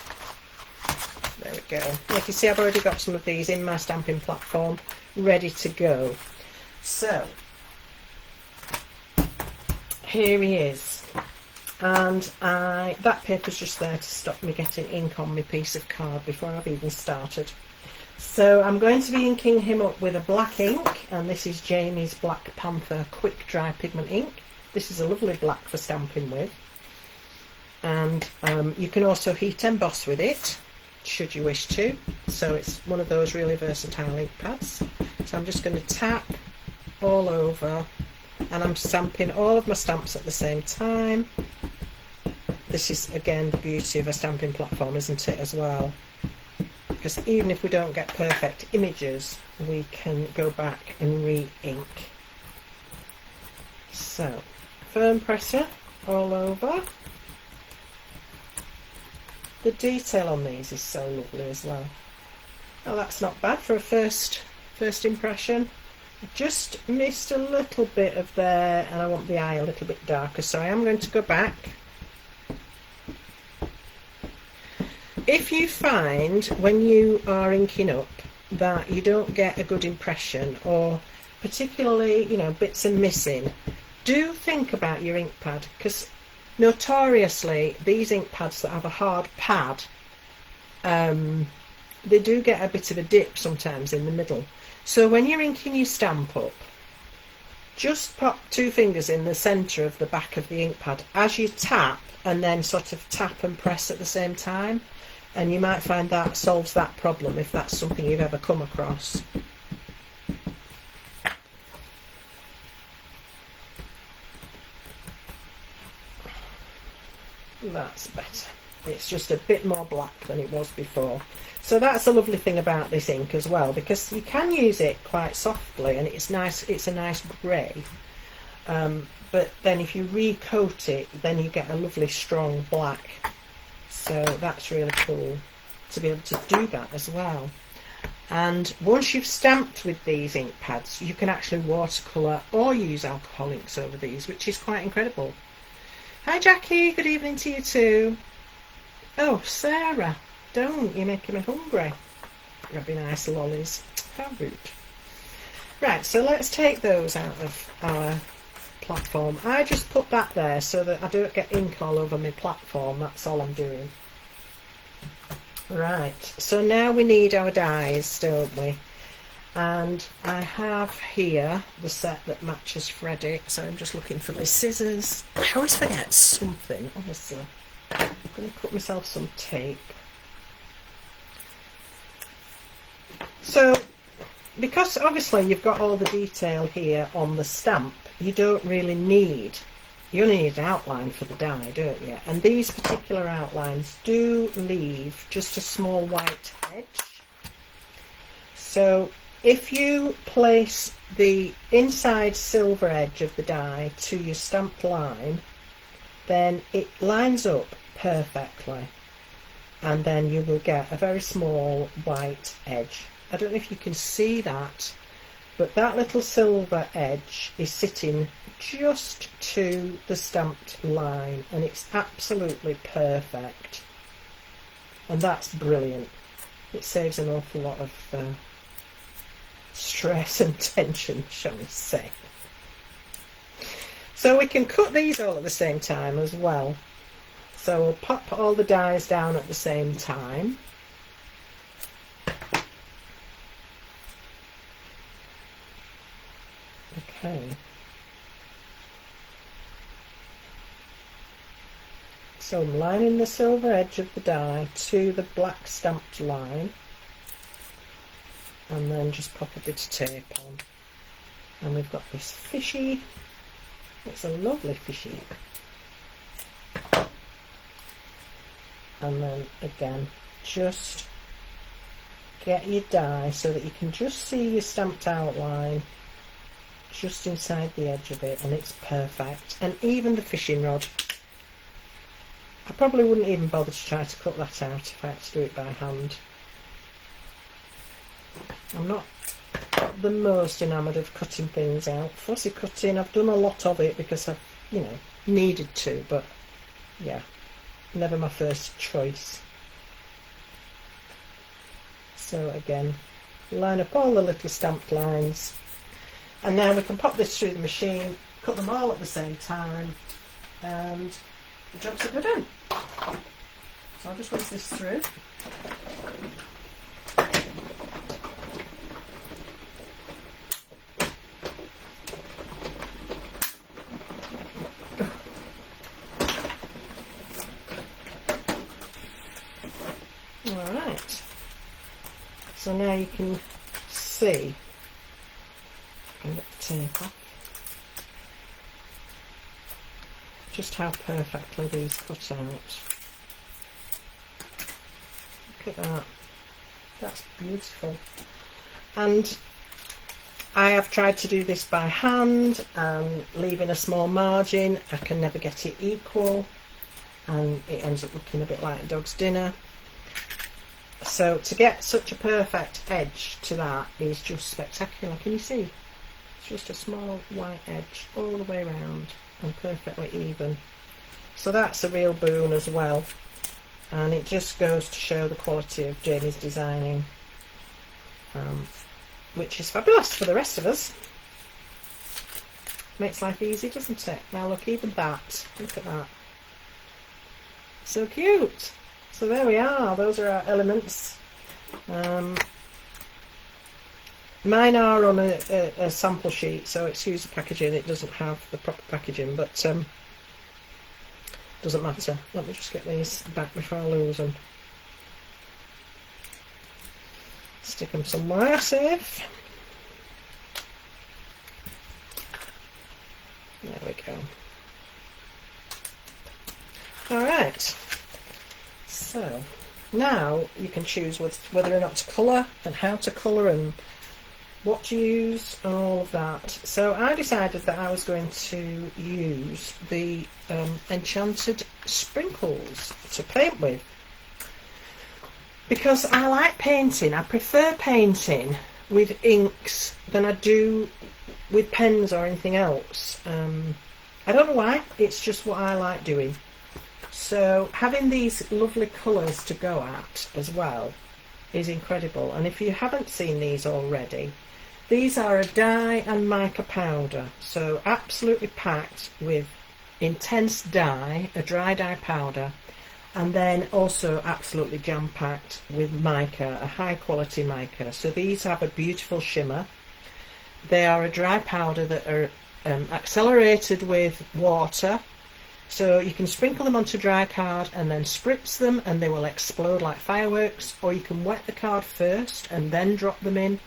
There we go. You can see I've already got some of these in my stamping platform ready to go. So here he is, and that paper's just there to stop me getting ink on my piece of card before I've even started. So I'm going to be inking him up with a black ink, and this is Jamie's Black Panther Quick Dry Pigment ink. This is a lovely black for stamping with, and you can also heat emboss with it should you wish to, so it's one of those really versatile ink pads. So I'm just going to tap all over, and I'm stamping all of my stamps at the same time. This is again the beauty of a stamping platform, isn't it, as well, because even if we don't get perfect images, we can go back and re-ink. So firm pressure all over. The detail on these is so lovely as well. Oh, that's not bad for a first impression. I just missed a little bit of there, and I want the eye a little bit darker, so I am going to go back. If you find when you are inking up that you don't get a good impression, or particularly, you know, bits are missing, do think about your ink pad, because notoriously these ink pads that have a hard pad, they do get a bit of a dip sometimes in the middle. So when you're inking your stamp up, just pop 2 fingers in the centre of the back of the ink pad as you tap, and then sort of tap and press at the same time, and you might find that solves that problem if that's something you've ever come across. That's better. It's just a bit more black than it was before. So that's a lovely thing about this ink as well, because you can use it quite softly, and it's nice. It's a nice grey, but then if you recoat it, then you get a lovely strong black. So that's really cool to be able to do that as well. And once you've stamped with these ink pads, you can actually watercolour or use alcohol inks over these, which is quite incredible. Hi Jackie, good evening to you too. Oh Sarah, don't, you're making me hungry. Grabbing nice lollies. How rude. Right, so let's take those out of our platform. I just put that there so that I don't get ink all over my platform, that's all I'm doing. Right, so now we need our dies, don't we? And I have here the set that matches Freddie, so I'm just looking for my scissors. I always forget something, honestly. I'm going to cut myself some tape. So, because obviously you've got all the detail here on the stamp, you don't really need, you only need an outline for the die, don't you? And these particular outlines do leave just a small white edge. So if you place the inside silver edge of the die to your stamped line, then it lines up perfectly, and then you will get a very small white edge. I don't know if you can see that, but that little silver edge is sitting just to the stamped line, and it's absolutely perfect, and that's brilliant. It saves an awful lot of stress and tension, shall we say. So we can cut these all at the same time as well. So we'll pop all the dies down at the same time. Okay. So I'm lining the silver edge of the die to the black stamped line, and then just pop a bit of tape on. And we've got this fishy, it's a lovely fishy. And then again, just get your die so that you can just see your stamped outline just inside the edge of it, and it's perfect. And even the fishing rod, I probably wouldn't even bother to try to cut that out if I had to do it by hand. I'm not the most enamoured of cutting things out. Fussy cutting, I've done a lot of it because I've, you know, needed to, but yeah, never my first choice. So again, line up all the little stamped lines, and now we can pop this through the machine, cut them all at the same time, and the job's a good one. So I'll just whisk this through. Alright, so now you can see, I can get the tape off, just how perfectly these cut out. Look at that, that's beautiful. And I have tried to do this by hand and leaving a small margin. I can never get it equal, and it ends up looking a bit like a dog's dinner. So to get such a perfect edge to that is just spectacular. Can you see? It's just a small white edge all the way around and perfectly even. So that's a real boon as well. And it just goes to show the quality of Jamie's designing, which is fabulous for the rest of us. Makes life easy, doesn't it? Now look, even that, look at that. So cute. So there we are, those are our elements. Mine are on a sample sheet, so excuse the packaging, it doesn't have the proper packaging, but doesn't matter. Let me just get these back before I lose them. Stick them somewhere safe. There we go. Alright. So now you can choose whether or not to colour and how to colour and what to use and all of that. So I decided that I was going to use the Enchanted Sprinkles to paint with, because I like painting. I prefer painting with inks than I do with pens or anything else. I don't know why, it's just what I like doing. So having these lovely colours to go at as well is incredible. And if you haven't seen these already, these are a dye and mica powder, so absolutely packed with intense dye, a dry dye powder, and then also absolutely jam-packed with mica, a high quality mica. So these have a beautiful shimmer. They are a dry powder that are accelerated with water. So you can sprinkle them onto dry card and then spritz them and they will explode like fireworks, or you can wet the card first and then drop them in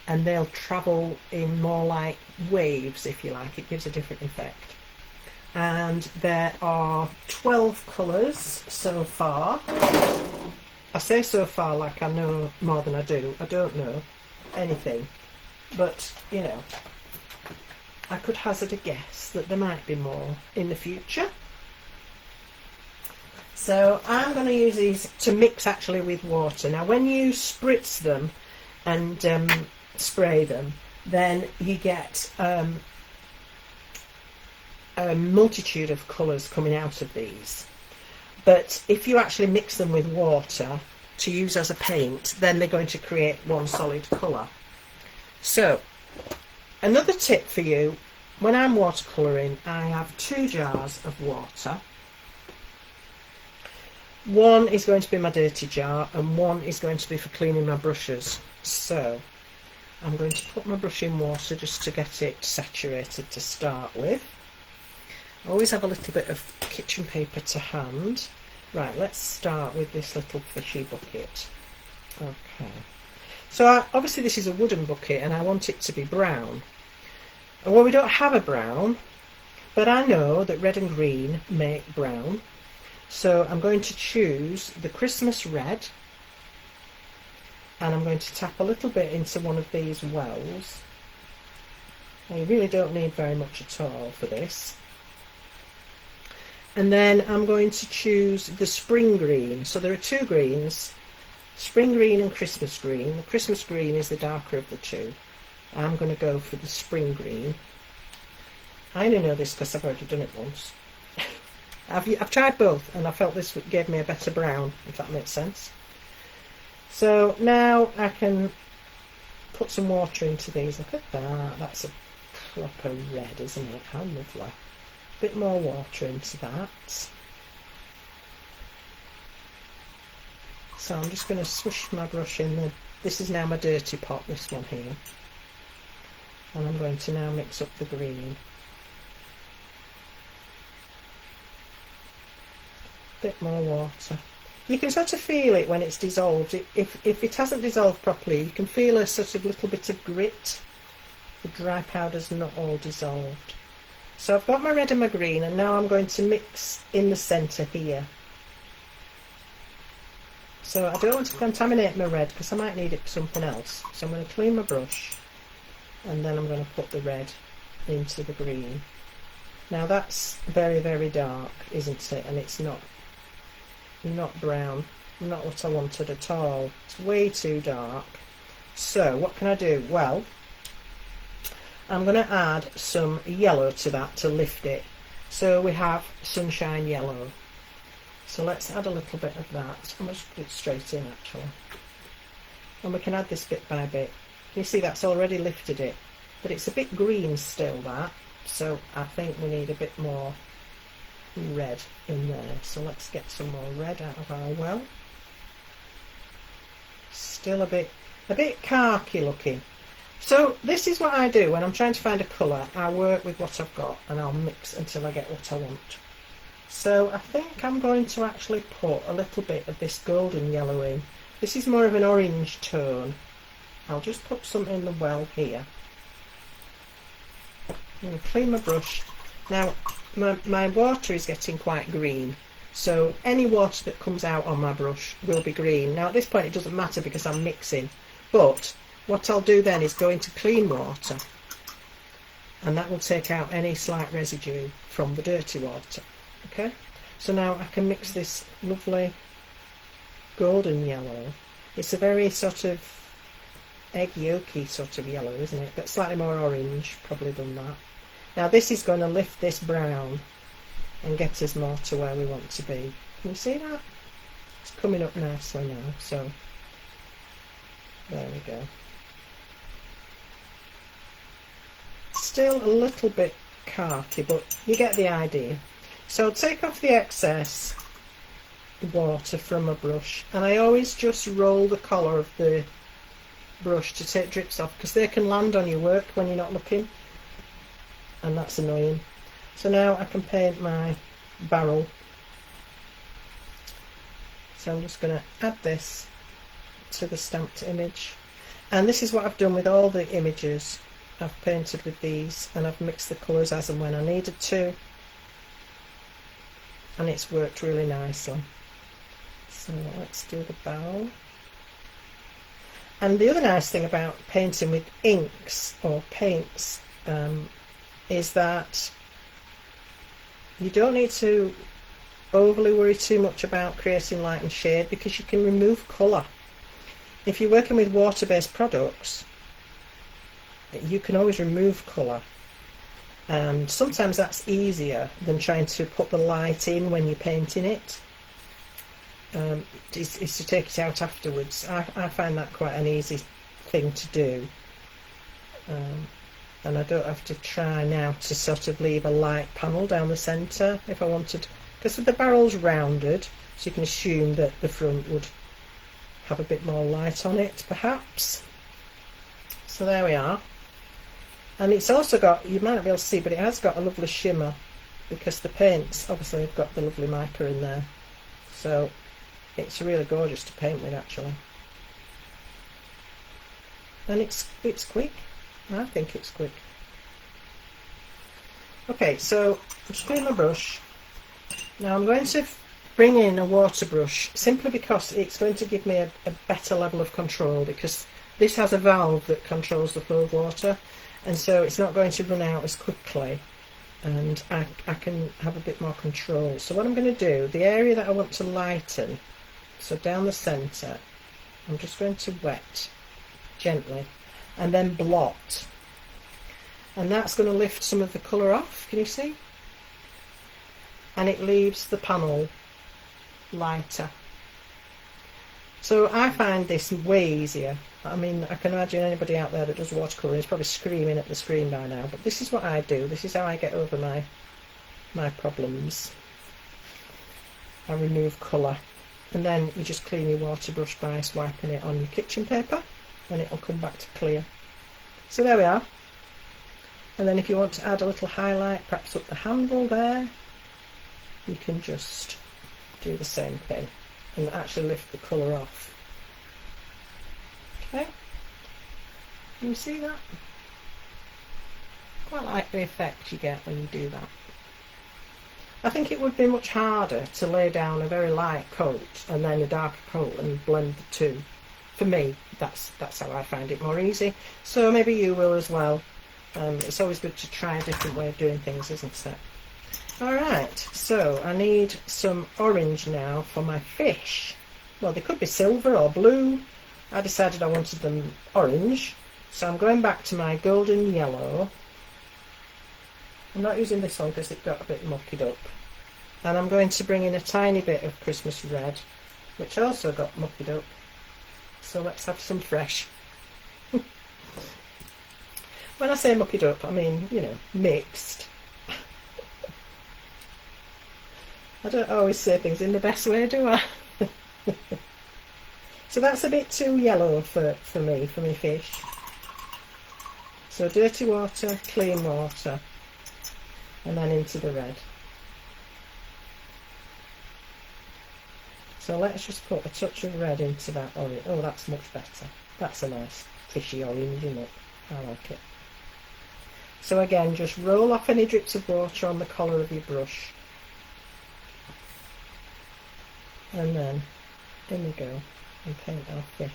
and they'll travel in more like waves, if you like. It gives a different effect. And there are 12 colours so far. I say so far like I know more than I do. I don't know anything, but you know, I could hazard a guess that there might be more in the future. So I'm going to use these to mix actually with water. Now when you spritz them and spray them, then you get a multitude of colours coming out of these. But if you actually mix them with water to use as a paint, then they're going to create one solid colour. So another tip for you, when I'm watercolouring, I have 2 jars of water. One is going to be my dirty jar and one is going to be for cleaning my brushes. So I'm going to put my brush in water just to get it saturated to start with. I always have a little bit of kitchen paper to hand. Right, let's start with this little fishy bucket. Okay. So obviously this is a wooden bucket and I want it to be brown. Well, we don't have a brown, but I know that red and green make brown. So I'm going to choose the Christmas red, and I'm going to tap a little bit into one of these wells. Now, you really don't need very much at all for this. And then I'm going to choose the spring green. So there are two greens, spring green and Christmas green. The Christmas green is the darker of the two. I'm going to go for the spring green. I only know this because I've already done it once. I've tried both and I felt this gave me a better brown, if that makes sense. So now I can put some water into these. Look at that, that's a proper red, isn't it? How lovely. A bit more water into that. So I'm just going to swish my brush in the, this is now my dirty pot, this one here. And I'm going to now mix up the green. Bit more water. You can sort of feel it when it's dissolved. If it hasn't dissolved properly, you can feel a sort of little bit of grit. The dry powder's not all dissolved. So I've got my red and my green, and now I'm going to mix in the centre here. So I don't want to contaminate my red because I might need it for something else. So I'm going to clean my brush, and then I'm going to put the red into the green. Now that's very, very dark, isn't it? And it's not brown, not what I wanted at all. It's way too dark. So what can I do? Well, I'm going to add some yellow to that to lift it. So we have sunshine yellow. So let's add a little bit of that. I'm going to put it straight in actually. And we can add this bit by bit. You see that's already lifted it, but it's a bit green still, that. So I think we need a bit more red in there. So let's get some more red out of our well. Still a bit khaki looking. So this is what I do when I'm trying to find a colour. I work with what I've got and I'll mix until I get what I want. So I think I'm going to actually put a little bit of this golden yellow in. This is more of an orange tone. I'll just put some in the well here. I'm going to clean my brush. Now my water is getting quite green, so any water that comes out on my brush will be green. Now at this point it doesn't matter because I'm mixing, but what I'll do then is go into clean water, and that will take out any slight residue from the dirty water. Okay, so now I can mix this lovely golden yellow. It's a very sort of egg yolky sort of yellow, isn't it? But slightly more orange probably than that. Now this is going to lift this brown and get us more to where we want to be. Can you see that? It's coming up nicely now, so there we go. Still a little bit khaki, but you get the idea. So take off the excess water from a brush, and I always just roll the collar of the brush to take drips off because they can land on your work when you're not looking, and that's annoying. So now I can paint my barrel. So I'm just going to add this to the stamped image, and this is what I've done with all the images. I've painted with these and I've mixed the colours as and when I needed to, and it's worked really nicely. So let's do the barrel. And the other nice thing about painting with inks or paints is that you don't need to overly worry too much about creating light and shade because you can remove colour. If you're working with water-based products, you can always remove colour, and sometimes that's easier than trying to put the light in when you're painting it. Is to take it out afterwards. I find that quite an easy thing to do, and I don't have to try now to sort of leave a light panel down the centre if I wanted, because the barrel's rounded, so you can assume that the front would have a bit more light on it perhaps. So there we are. And it's also got, you might not be able to see, but it has got a lovely shimmer because the paints obviously have got the lovely mica in there, so it's really gorgeous to paint with actually. And it's quick. I think it's quick. Okay, so I'm just clean my brush. Now I'm going to bring in a water brush simply because it's going to give me a better level of control, because this has a valve that controls the flow of water, and so it's not going to run out as quickly, and I can have a bit more control. So what I'm going to do, the area that I want to lighten, so down the centre, I'm just going to wet gently and then blot, and that's going to lift some of the colour off, can you see? And it leaves the panel lighter. So I find this way easier. I mean, I can imagine anybody out there that does watercolour is probably screaming at the screen by now, but this is what I do. This is how I get over my problems. I remove colour, and then you just clean your water brush by swiping it on your kitchen paper, and it'll come back to clear. So there we are. And then if you want to add a little highlight, perhaps up the handle there, you can just do the same thing and actually lift the colour off. Okay, can you see that? Quite like the effect you get when you do that. I think it would be much harder to lay down a very light coat and then a darker coat and blend the two. For me, that's how I find it more easy. So maybe you will as well. It's always good to try a different way of doing things, isn't it? Alright, so I need some orange now for my fish. Well, they could be silver or blue. I decided I wanted them orange, so I'm going back to my golden yellow. I'm not using this one because it got a bit mucked up. And I'm going to bring in a tiny bit of Christmas red, which also got mucked up. So let's have some fresh. When I say mucked up, I mean, you know, mixed. I don't always say things in the best way, do I? So that's a bit too yellow for me, for my fish. So dirty water, clean water, and then into the red. So let's just put a touch of red into that orange. Oh, that's much better. That's a nice fishy orange, isn't it? I like it. So again, just roll off any drips of water on the collar of your brush. And then in we go and paint our fish.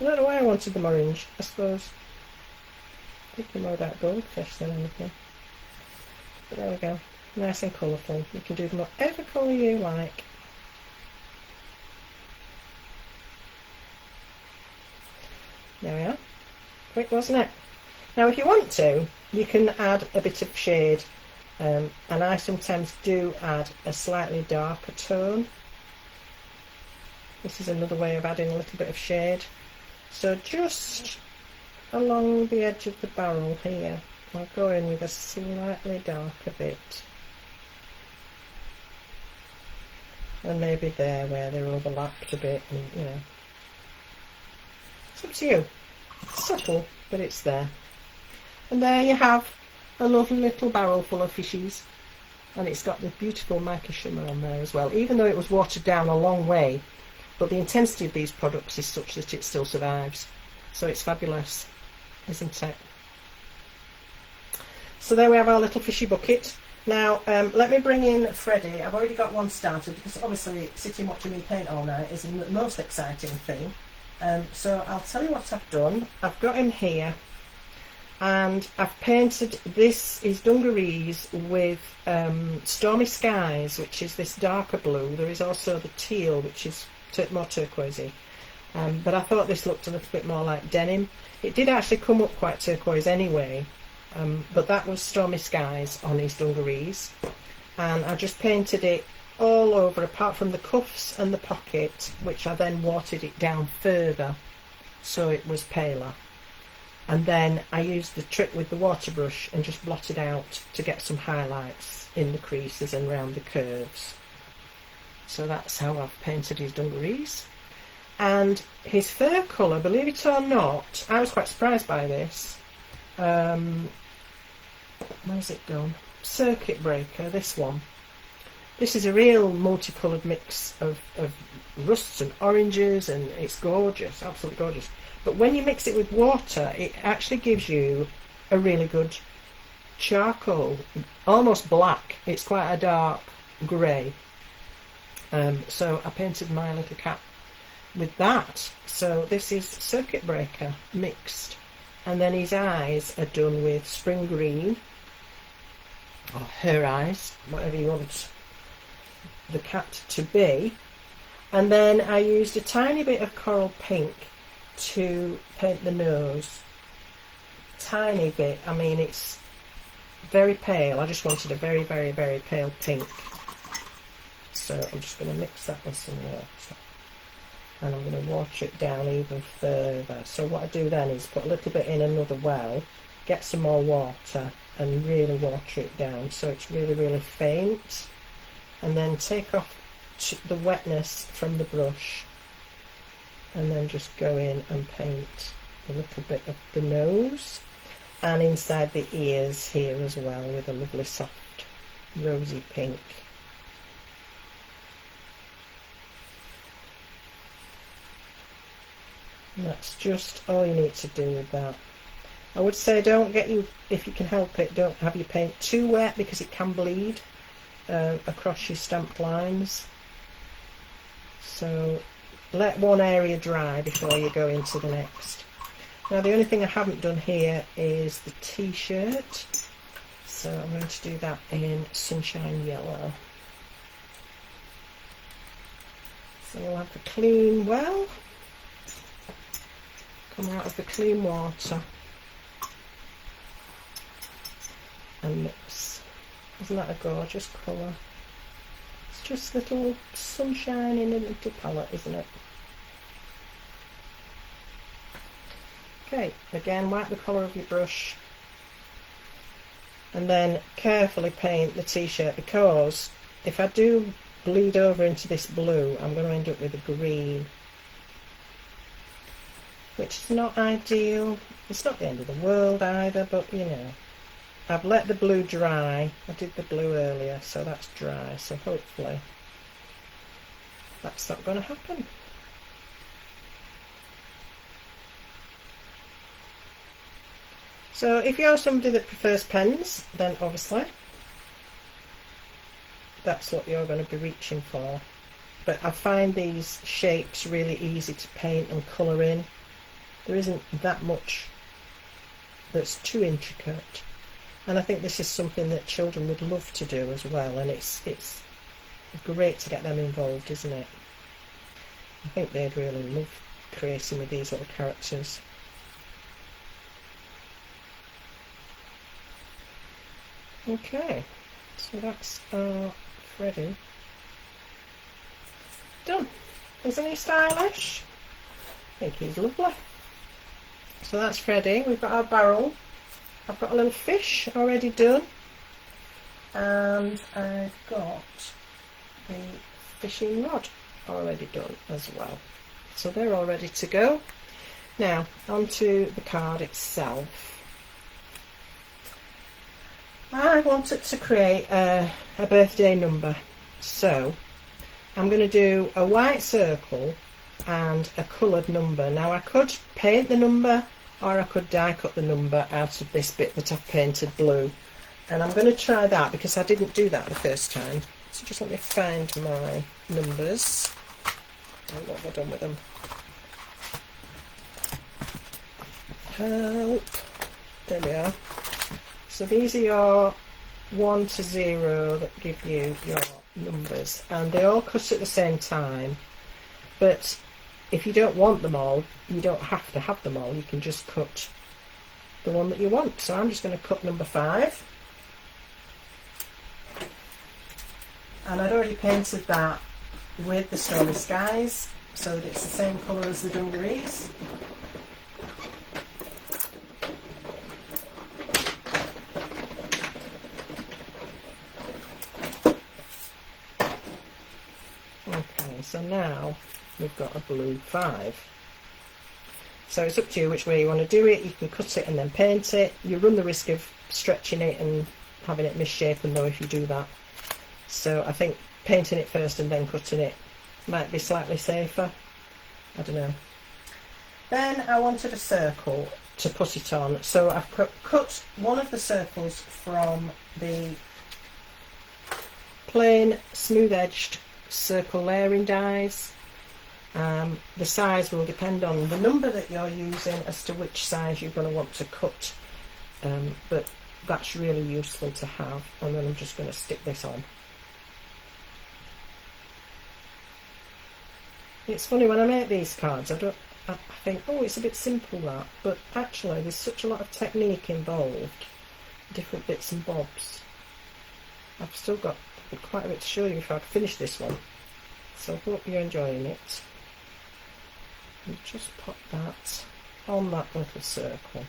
I don't know why I wanted them orange. I suppose thinking more about goldfish than anything. But there we go. Nice and colourful. You can do them whatever colour you like. There we are. Quick, wasn't it? Now if you want to, you can add a bit of shade, and I sometimes do add a slightly darker tone. This is another way of adding a little bit of shade. So just along the edge of the barrel here, I'll go in with a slightly darker bit. And maybe there where they're overlapped a bit, and you know. It's up to you. It's subtle, but it's there. And there you have a lovely little barrel full of fishies. And it's got the beautiful mica shimmer on there as well, even though it was watered down a long way. But the intensity of these products is such that it still survives. So it's fabulous, isn't it? So there we have our little fishy bucket. Now let me bring in Freddie. I've already got one started because obviously sitting watching me paint all night isn't the most exciting thing. So I'll tell you what I've done. I've got him here and I've painted, this is dungarees with Stormy Skies, which is this darker blue. There is also the teal, which is more turquoisey, but I thought this looked a little bit more like denim. It did actually come up quite turquoise anyway, but that was Stormy Skies on his dungarees, and I just painted it all over apart from the cuffs and the pocket, which I then watered it down further so it was paler, and then I used the trick with the water brush and just blotted out to get some highlights in the creases and around the curves. So that's how I've painted his dungarees. And his fur colour, believe it or not, I was quite surprised by this. Where's it gone? Circuit breaker, this one. This is a real multicoloured mix of rusts and oranges, and it's gorgeous, absolutely gorgeous. But when you mix it with water, it actually gives you a really good charcoal, almost black. It's quite a dark grey. So I painted my little cat with that. So this is circuit breaker mixed, and then his eyes are done with spring green, or her eyes, whatever you want the cat to be. And then I used a tiny bit of coral pink to paint the nose. Tiny bit, I mean it's very pale. I just wanted a very, very, very pale pink. So I'm just going to mix that with some water, and I'm going to water it down even further. So what I do then is put a little bit in another well, get some more water, and really water it down so it's really, really faint, and then take off the wetness from the brush, and then just go in and paint a little bit of the nose and inside the ears here as well with a lovely soft rosy pink. And that's just all you need to do with that. I would say don't get you, if you can help it, don't have your paint too wet because it can bleed across your stamped lines. So let one area dry before you go into the next. Now the only thing I haven't done here is the t-shirt, so I'm going to do that in sunshine yellow. So we'll have the clean well, come out of the clean water and mix. Isn't that a gorgeous colour? It's just little sunshine in a little palette, isn't it? Okay, again wipe the colour of your brush and then carefully paint the t-shirt, because if I do bleed over into this blue I'm going to end up with a green, which is not ideal. It's not the end of the world either, but you know, I've let the blue dry. I did the blue earlier, so that's dry, so hopefully that's not going to happen. So if you're somebody that prefers pens, then obviously that's what you're going to be reaching for. But I find these shapes really easy to paint and colour in. There isn't that much that's too intricate, and I think this is something that children would love to do as well, and it's great to get them involved, isn't it? I think they'd really love creating with these little characters. Okay, so that's our Freddy done. Isn't he stylish? I think he's lovely. So that's Freddy. We've got our barrel. I've got a little fish already done, and I've got the fishing rod already done as well. So they're all ready to go. Now onto the card itself. I wanted to create a birthday number, so I'm going to do a white circle and a coloured number. Now I could paint the number, or I could die cut the number out of this bit that I've painted blue, and I'm going to try that because I didn't do that the first time. So just let me find my numbers. Oh, what have I done with them? Help. There we are. So these are your 1 to 0 that give you your numbers, and they all cut at the same time. But if you don't want them all, you don't have to have them all. You can just cut the one that you want. So I'm just going to cut number 5. And I'd already painted that with the Stormy Skies, so that it's the same colour as the dungarees. So now we've got a blue 5. So it's up to you which way you want to do it. You can cut it and then paint it. You run the risk of stretching it and having it misshapen though if you do that. So I think painting it first and then cutting it might be slightly safer. I don't know. Then I wanted a circle to put it on. So I've cut one of the circles from the plain smooth edged circle layering dies. The size will depend on the number that you're using as to which size you're going to want to cut, but that's really useful to have. And then I'm just going to stick this on. It's funny when I make these cards, I think, oh, it's a bit simple that, but actually there's such a lot of technique involved, different bits and bobs. I've still got quite a bit to show you if I finish this one, so I hope you're enjoying it. And just pop that on that little circle.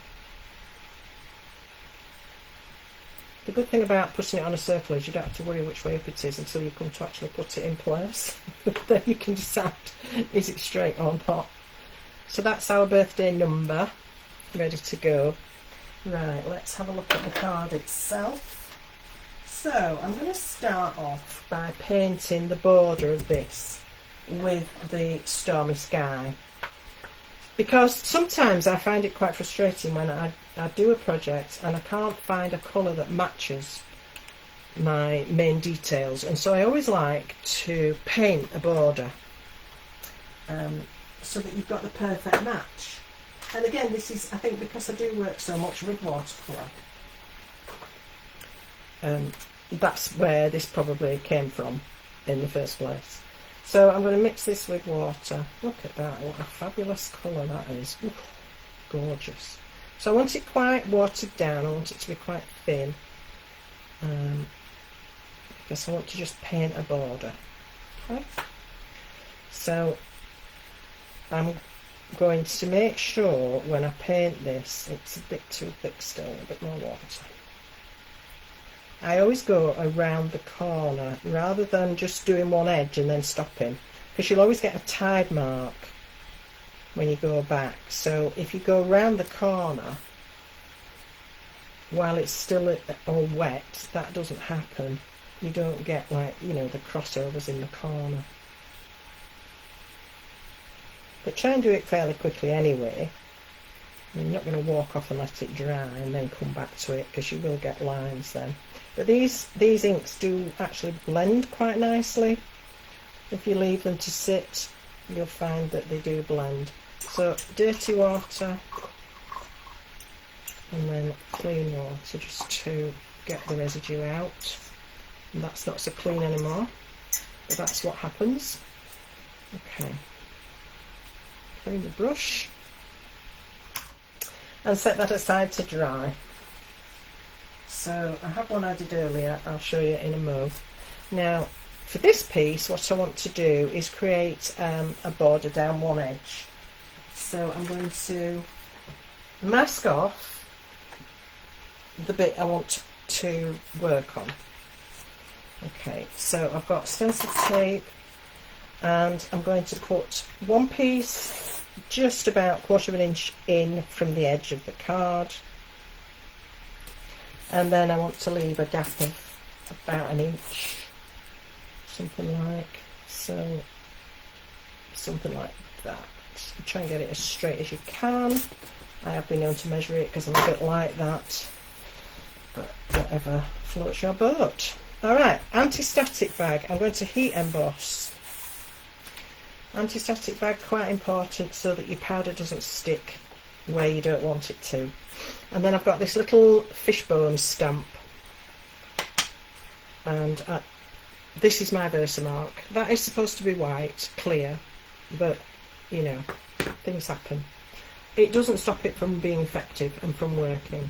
The good thing about putting it on a circle is you don't have to worry which way up it is until you come to actually put it in place. Then you can decide, is it straight or not. So that's our birthday number, ready to go. Right, let's have a look at the card itself. So I'm going to start off by painting the border of this with the stormy sky. Because sometimes I find it quite frustrating when I do a project and I can't find a colour that matches my main details, and so I always like to paint a border so that you've got the perfect match. And again, this is, I think, because I do work so much with watercolour, that's where this probably came from in the first place. So I'm going to mix this with water. Look at that, what a fabulous colour that is. Oof, gorgeous. So I want it quite watered down, I want it to be quite thin, because I want to just paint a border. Okay. So I'm going to make sure when I paint this, it's a bit too thick still, a bit more water. I always go around the corner rather than just doing one edge and then stopping, because you'll always get a tide mark when you go back. So if you go around the corner while it's still all wet, that doesn't happen. You don't get, like, you know, the crossovers in the corner. But try and do it fairly quickly anyway. You're not going to walk off and let it dry and then come back to it, because you will get lines then. But these inks do actually blend quite nicely. If you leave them to sit, you'll find that they do blend. So dirty water and then clean water just to get the residue out. And that's not so clean anymore, but that's what happens. Okay, clean the brush and set that aside to dry. So I have one I did earlier, I'll show you in a mo. Now for this piece, what I want to do is create a border down one edge. So I'm going to mask off the bit I want to work on. Okay, so I've got stencil tape and I'm going to put one piece just about 1/4 inch in from the edge of the card, and then I want to leave a gap of about 1 inch, something like so, something like that. Try and get it as straight as you can. I have been known to measure it because I'm a bit like that, but whatever floats your boat. Alright, anti-static bag. I'm going to heat emboss. Anti-static bag, quite important so that your powder doesn't stick where you don't want it to. And then I've got this little fishbone stamp, and this is my Versamark. That is supposed to be white, clear, but you know, things happen. It doesn't stop it from being effective and from working.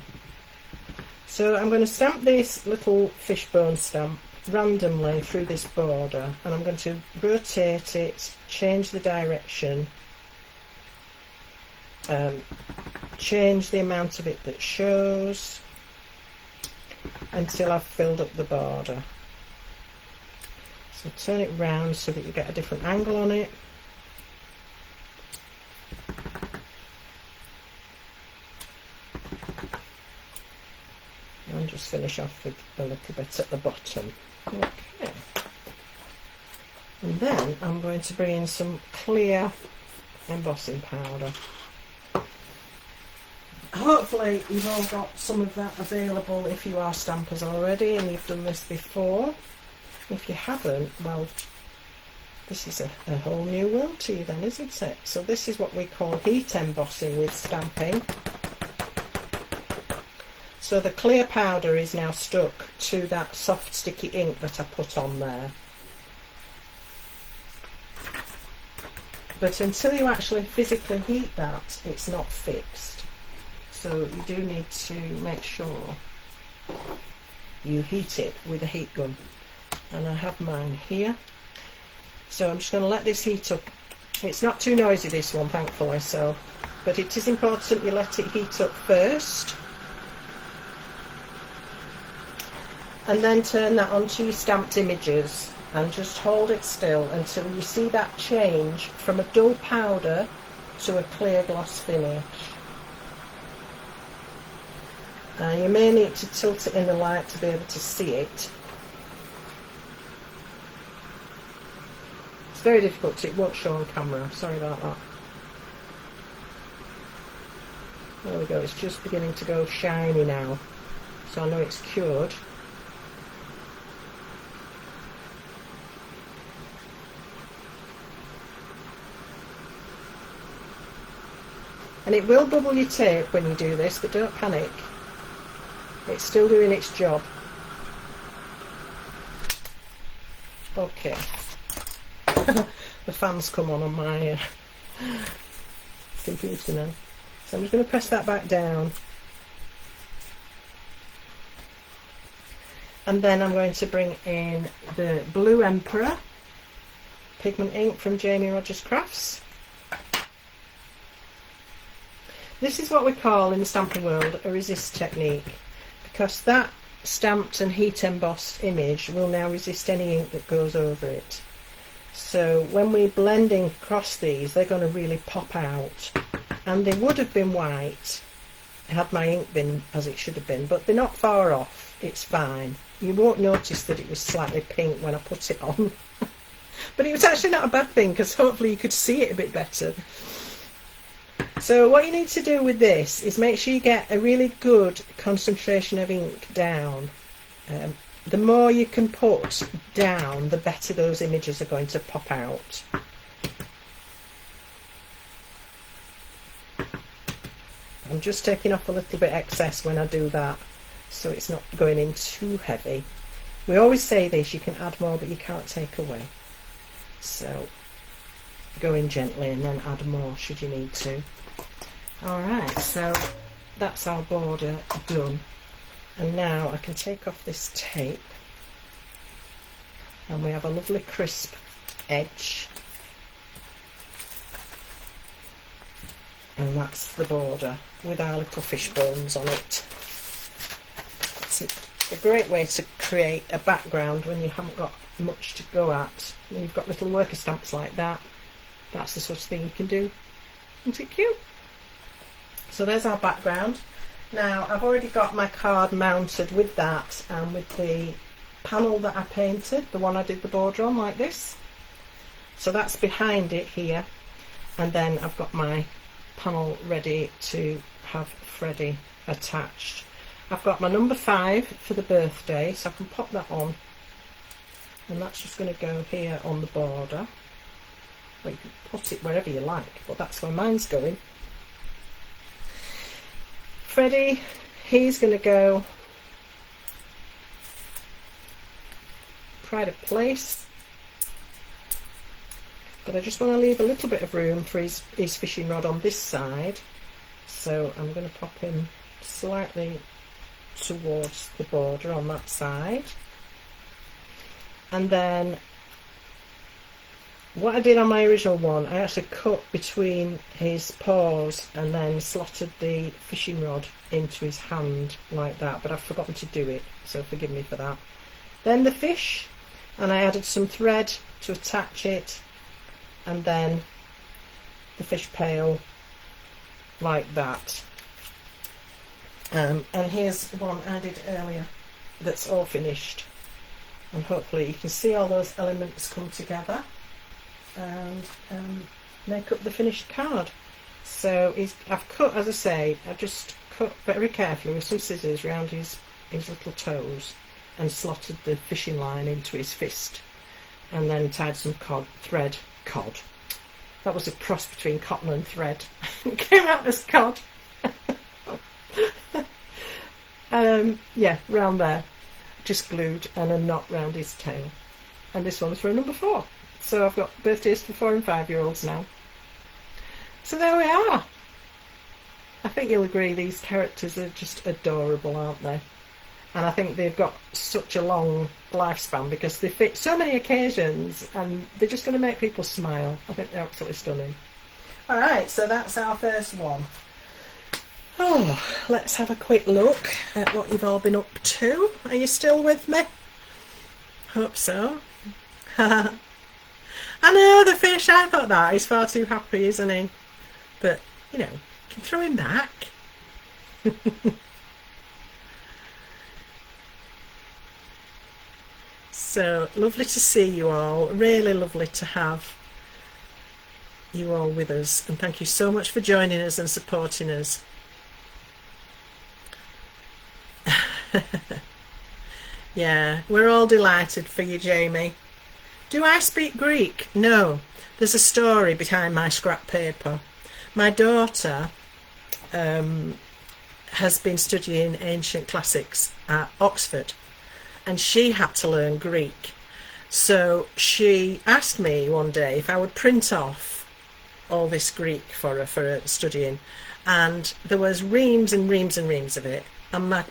So I'm going to stamp this little fishbone stamp randomly through this border, and I'm going to rotate it, change the direction, change the amount of it that shows until I've filled up the border. So turn it round so that you get a different angle on it. And just finish off with a little bit at the bottom. Okay. And then I'm going to bring in some clear embossing powder. Hopefully you've all got some of that available if you are stampers already and you've done this before. If you haven't, well, this is a whole new world to you then, isn't it? So this is what we call heat embossing with stamping. So the clear powder is now stuck to that soft sticky ink that I put on there. But until you actually physically heat that, it's not fixed. So you do need to make sure you heat it with a heat gun. And I have mine here. So I'm just going to let this heat up. It's not too noisy, this one, thankfully, so, but it is important you let it heat up first. And then turn that onto your stamped images and just hold it still until you see that change from a dull powder to a clear gloss finish. You may need to tilt it in the light to be able to see it. It's very difficult, it won't show on camera, sorry about that. There we go, it's just beginning to go shiny now, so I know it's cured. And it will bubble your tape when you do this, but don't panic. It's still doing its job. Okay. The fan's come on my computer now. So I'm just going to press that back down. And then I'm going to bring in the Blue Emperor pigment ink from Jamie Rodgers Crafts. This is what we call in the stamping world a resist technique, because that stamped and heat embossed image will now resist any ink that goes over it. So when we're blending across these, they're going to really pop out, and they would have been white had my ink been as it should have been, but they're not far off. It's fine. You won't notice that it was slightly pink when I put it on. But it was actually not a bad thing, because hopefully you could see it a bit better. So what you need to do with this is make sure you get a really good concentration of ink down. The more you can put down, the better those images are going to pop out. I'm just taking off a little bit excess when I do that, so it's not going in too heavy. We always say this, you can add more but you can't take away. So go in gently and then add more should you need to. Alright, so that's our border done. And now I can take off this tape and we have a lovely crisp edge. And that's the border with our little fish bones on it. It's a great way to create a background when you haven't got much to go at. When you've got little worker stamps like that, that's the sort of thing you can do. Isn't it cute? So there's our background. Now I've already got my card mounted with that and with the panel that I painted, the one I did the border on like this. So that's behind it here, and then I've got my panel ready to have Freddie attached. I've got my number 5 for the birthday, so I can pop that on, and that's just going to go here on the border. Well, you can put it wherever you like, but that's where mine's going. Freddie, he's going to go pride of place, but I just want to leave a little bit of room for his fishing rod on this side, so I'm going to pop him slightly towards the border on that side. And then what I did on my original one, I actually cut between his paws and then slotted the fishing rod into his hand like that, but I've forgotten to do it, so forgive me for that. Then the fish, and I added some thread to attach it, and then the fish pail like that. And here's one I did earlier that's all finished, and hopefully you can see all those elements come together and make up the finished card. So I've cut, as I say, I've just cut very carefully with some scissors around his little toes and slotted the fishing line into his fist, and then tied some cod. That was a cross between cotton and thread. It came out as cod. Yeah, round there, just glued, and a knot round his tail. And this one's for a number 4. So I've got birthdays for 4 and 5-year-olds now. So there we are. I think you'll agree these characters are just adorable, aren't they? And I think they've got such a long lifespan because they fit so many occasions, and they're just going to make people smile. I think they're absolutely stunning. Alright, so that's our first one. Oh, let's have a quick look at what you've all been up to. Are you still with me? Hope so. I know, the fish, I thought that. He's far too happy, isn't he? But, you know, you can throw him back. So, lovely to see you all. Really lovely to have you all with us. And thank you so much for joining us and supporting us. Yeah, we're all delighted for you, Jamie. Do I speak Greek? No. There's a story behind my scrap paper. My daughter has been studying ancient classics at Oxford, and she had to learn Greek. So she asked me one day if I would print off all this Greek for her studying, and there was reams and reams and reams of it, and my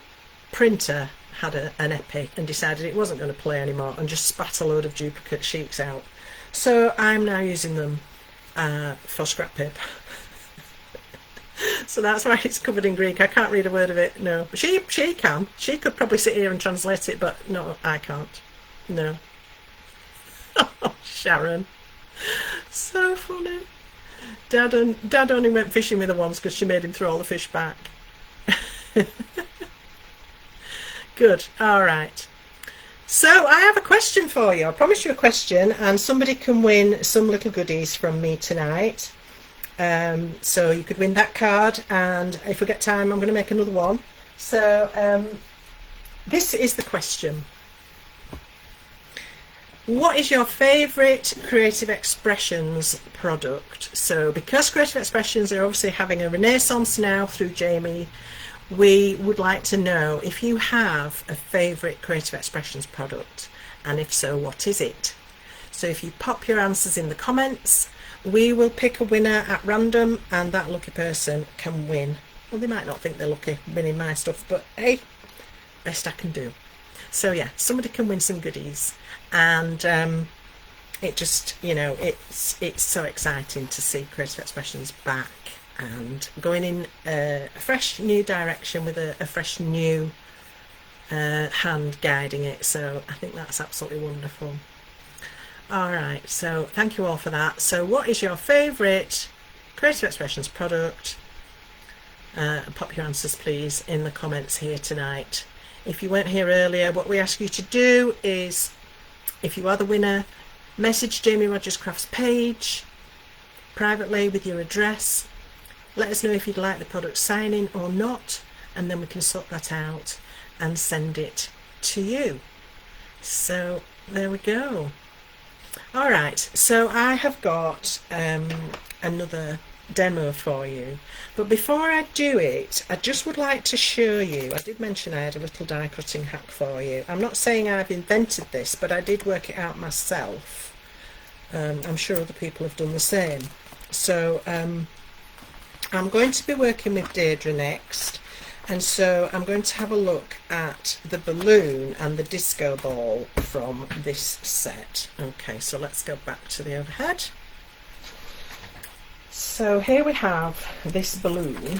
printer had an epi and decided it wasn't going to play anymore and just spat a load of duplicate sheets out. So I'm now using them for scrap paper. So that's why it's covered in Greek. I can't read a word of it, no. But she can. She could probably sit here and translate it, but no, I can't. No. Oh, Sharon. So funny. Dad only went fishing with her once because she made him throw all the fish back. Good. All right. So I have a question for you. I promised you a question, and somebody can win some little goodies from me tonight. So you could win that card, and if we get time, I'm going to make another one. So this is the question. What is your favourite Creative Expressions product? So because Creative Expressions are obviously having a renaissance now through Jamie, we would like to know if you have a favourite Creative Expressions product, and if so, what is it? So if you pop your answers in the comments, we will pick a winner at random, and that lucky person can win. Well, they might not think they're lucky winning my stuff, but hey, best I can do. So yeah, somebody can win some goodies, and it just, you know, it's so exciting to see Creative Expressions back and going in a fresh new direction with a fresh new hand guiding it. So I think that's absolutely wonderful. Alright, so thank you all for that. So what is your favourite Creative Expressions product? Pop your answers please in the comments here tonight. If you weren't here earlier, what we ask you to do is, if you are the winner, message Jamie Rodgers Crafts page privately with your address. Let us know if you'd like the product signing or not, and then we can sort that out and send it to you. So there we go. Alright, so I have got another demo for you, but before I do it, I just would like to show you, I did mention I had a little die cutting hack for you. I'm not saying I've invented this, but I did work it out myself. I'm sure other people have done the same. So I'm going to be working with Deirdre next, and so I'm going to have a look at the balloon and the disco ball from this set. Okay, so let's go back to the overhead. So here we have this balloon,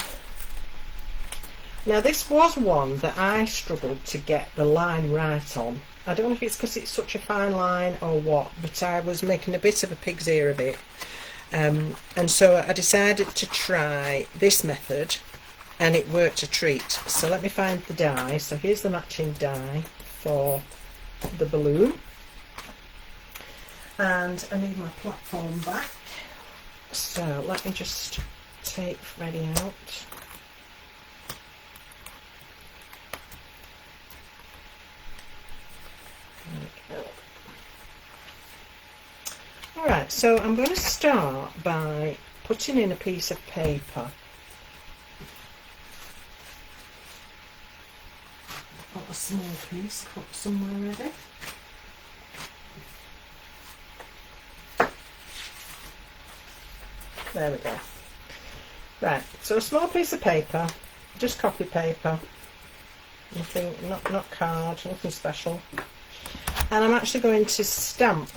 Now this was one that I struggled to get the line right on. I don't know if it's because it's such a fine line or what, but I was making a bit of a pig's ear of it. And so I decided to try this method, and it worked a treat. So let me find the die. So here's the matching die for the balloon. And I need my platform back. So let me just take Freddie out. Alright, so I'm going to start by putting in a piece of paper. Got a small piece cut somewhere ready. There we go. Right, so a small piece of paper, just copy paper, nothing, not card, nothing special. And I'm actually going to stamp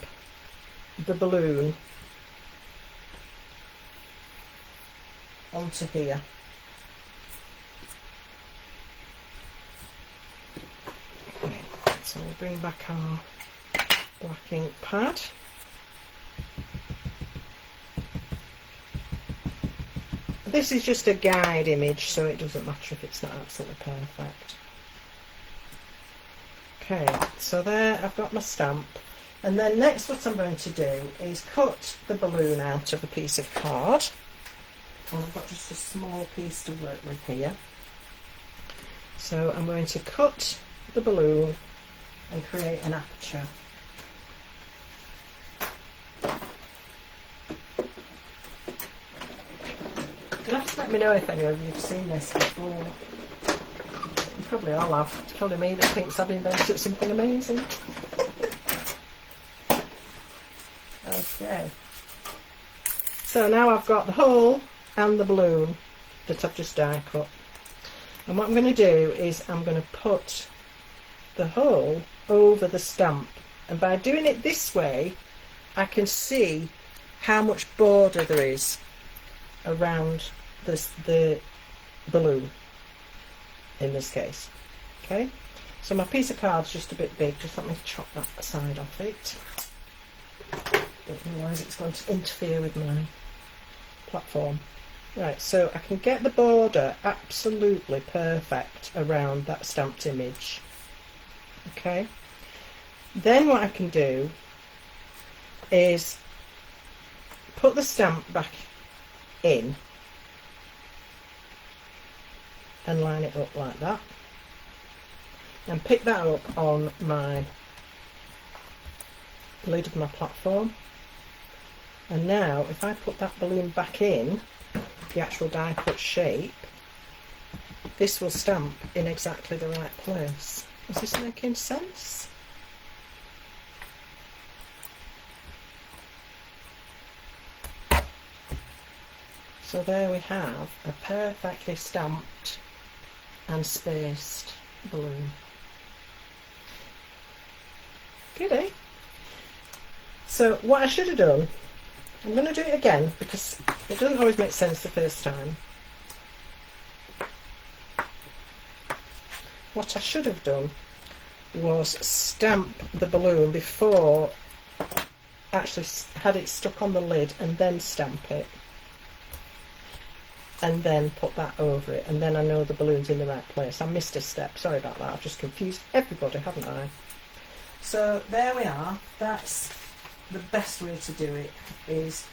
the balloon onto here. Okay, so we'll bring back our black ink pad. This is just a guide image, so it doesn't matter if it's not absolutely perfect. Okay, so there I've got my stamp. And then next what I'm going to do is cut the balloon out of a piece of card. And I've got just a small piece to work with here. So I'm going to cut the balloon and create an aperture. You'll have to let me know if any of you have seen this before. You probably all have. It's probably me that thinks I've invented something amazing. Okay. So now I've got the hole and the balloon that I've just die cut. And what I'm going to do is I'm going to put the hole over the stamp. And by doing it this way, I can see how much border there is around the balloon in this case. Okay, so my piece of card's just a bit big, just let me chop that side off it, otherwise it's going to interfere with my platform. Right, so I can get the border absolutely perfect around that stamped image. Okay, then what I can do is put the stamp back in and line it up like that, and pick that up on my lid of my platform. And now if I put that balloon back in the actual die cut shape, this will stamp in exactly the right place. Is this making sense? So there we have a perfectly stamped and spaced balloon. Good, eh? So what I should have done, I'm going to do it again because it doesn't always make sense the first time. What I should have done was stamp the balloon before actually had it stuck on the lid, and then stamp it, and then put that over it, and then I know the balloon's in the right place. I missed a step, sorry about that, I've just confused everybody, haven't I? So there we are. That's the best way to do it. Is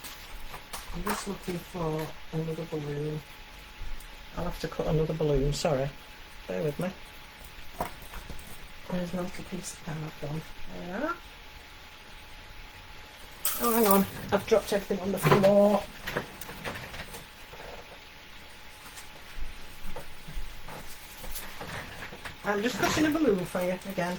I'm just looking for another balloon. I'll have to cut another balloon, sorry, bear with me. There's my little piece of card gone. There we are. Oh, hang on, I've dropped everything on the floor. I'm just cutting a balloon for you again.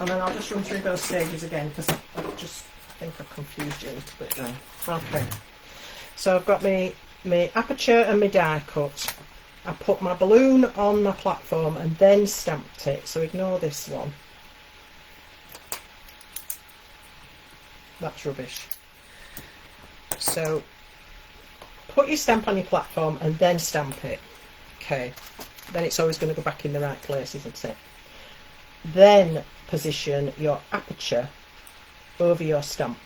And then I'll just run through those stages again because I just think I've confused you a little bit there. Okay. So I've got my aperture and my die cut. I put my balloon on my platform and then stamped it, so ignore this one. That's rubbish. So put your stamp on your platform and then stamp it. Okay, then it's always going to go back in the right place, isn't it? Then position your aperture over your stamp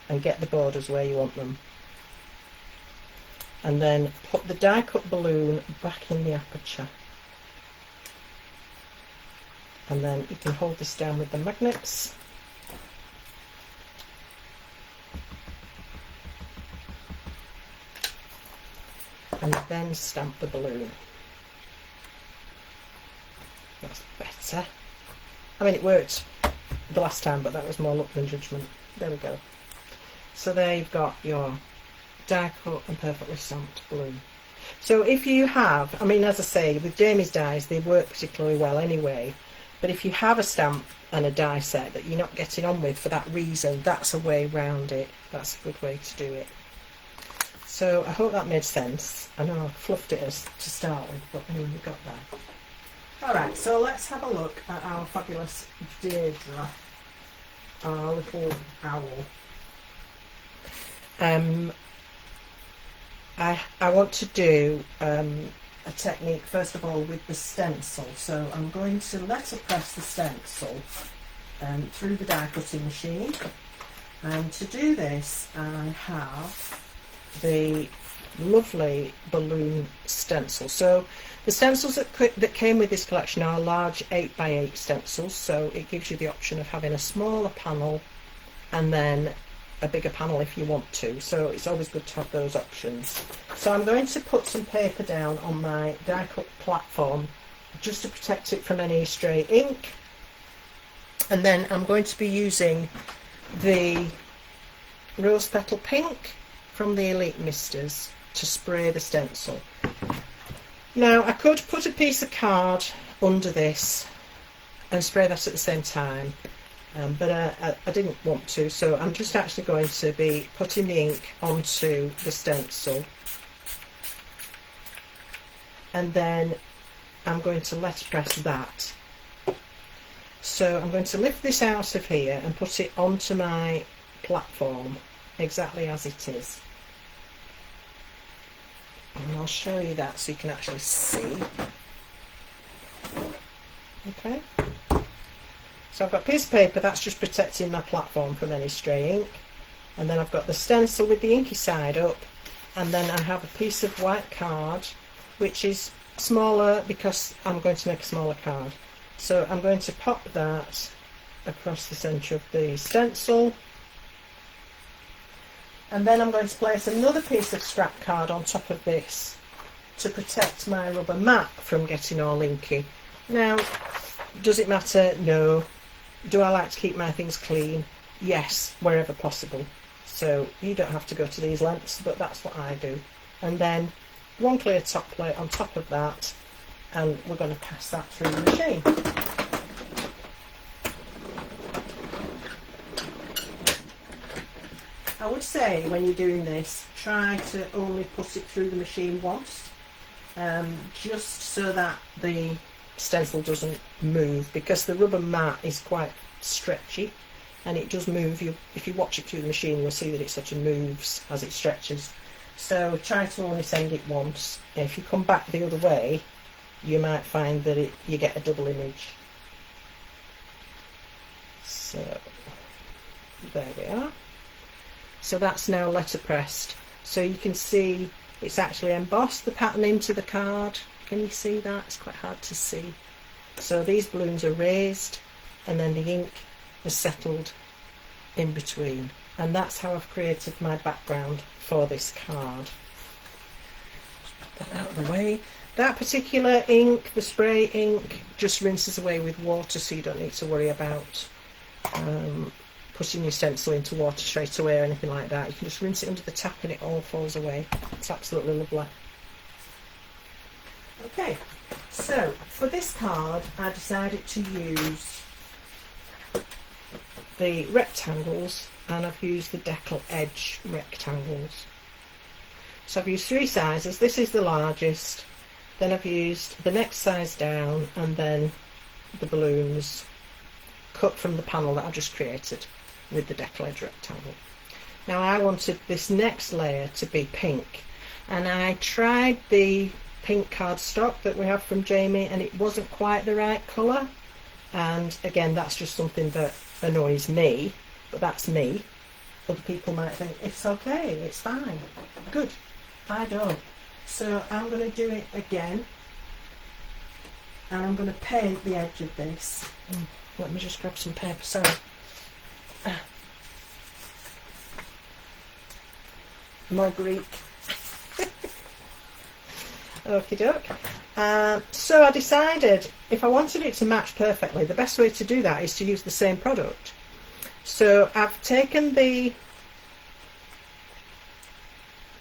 and get the borders where you want them. And then put the die cut balloon back in the aperture. And then you can hold this down with the magnets. And then stamp the balloon. That's better. I mean, it worked the last time, but that was more luck than judgment. There we go. So there you've got your die cut and perfectly stamped balloon. So if you have, I mean, as I say, with Jamie's dies, they work particularly well anyway, but if you have a stamp and a die set that you're not getting on with for that reason, that's a way round it. That's a good way to do it. So I hope that made sense. I know I fluffed it to start with, but anyway, we got there. Alright, so let's have a look at our fabulous Deirdre, our little owl. I want to do a technique first of all with the stencil. So I'm going to letterpress the stencil through the die cutting machine. And to do this, I have the lovely balloon stencil. So the stencils that came with this collection are large 8x8 stencils, so it gives you the option of having a smaller panel and then a bigger panel if you want to, so it's always good to have those options. So I'm going to put some paper down on my die cut platform just to protect it from any stray ink, and then I'm going to be using the rose petal pink from the Elite Misters to spray the stencil. Now I could put a piece of card under this and spray that at the same time, but I didn't want to, so I'm just actually going to be putting the ink onto the stencil, and then I'm going to letterpress that. So I'm going to lift this out of here and put it onto my platform exactly as it is. And I'll show you that so you can actually see. Okay. So I've got a piece of paper that's just protecting my platform from any stray ink. And then I've got the stencil with the inky side up. And then I have a piece of white card, which is smaller because I'm going to make a smaller card. So I'm going to pop that across the centre of the stencil. And then I'm going to place another piece of scrap card on top of this to protect my rubber mat from getting all inky. Now, does it matter? No. Do I like to keep my things clean? Yes, wherever possible. So you don't have to go to these lengths, but that's what I do. And then one clear top plate on top of that, and we're going to pass that through the machine. I would say when you're doing this, try to only put it through the machine once, just so that the stencil doesn't move, because the rubber mat is quite stretchy and it does move. If you watch it through the machine, you'll see that it sort of moves as it stretches. So try to only send it once. If you come back the other way, you might find that you get a double image. So there we are. So that's now letterpressed. So you can see it's actually embossed the pattern into the card. Can you see that? It's quite hard to see. So these balloons are raised and then the ink is settled in between. And that's how I've created my background for this card. Just put that out of the way. That particular ink, the spray ink, just rinses away with water, so you don't need to worry about putting your stencil into water straight away or anything like that. You can just rinse it under the tap and it all falls away. It's absolutely lovely. Okay, so for this card I decided to use the rectangles, and I've used the decal edge rectangles. So I've used 3 sizes. This is the largest, then I've used the next size down, and then the balloons cut from the panel that I just created. with the decollage rectangle. Now I wanted this next layer to be pink, and I tried the pink cardstock that we have from Jamie, and it wasn't quite the right colour. And again, that's just something that annoys me, but that's me. Other people might think it's okay, it's fine, good. I don't. So I'm going to do it again, and I'm going to paint the edge of this. Let me just grab some paper, sorry. More Greek. Okie doke. So I decided if I wanted it to match perfectly, the best way to do that is to use the same product. So I've taken the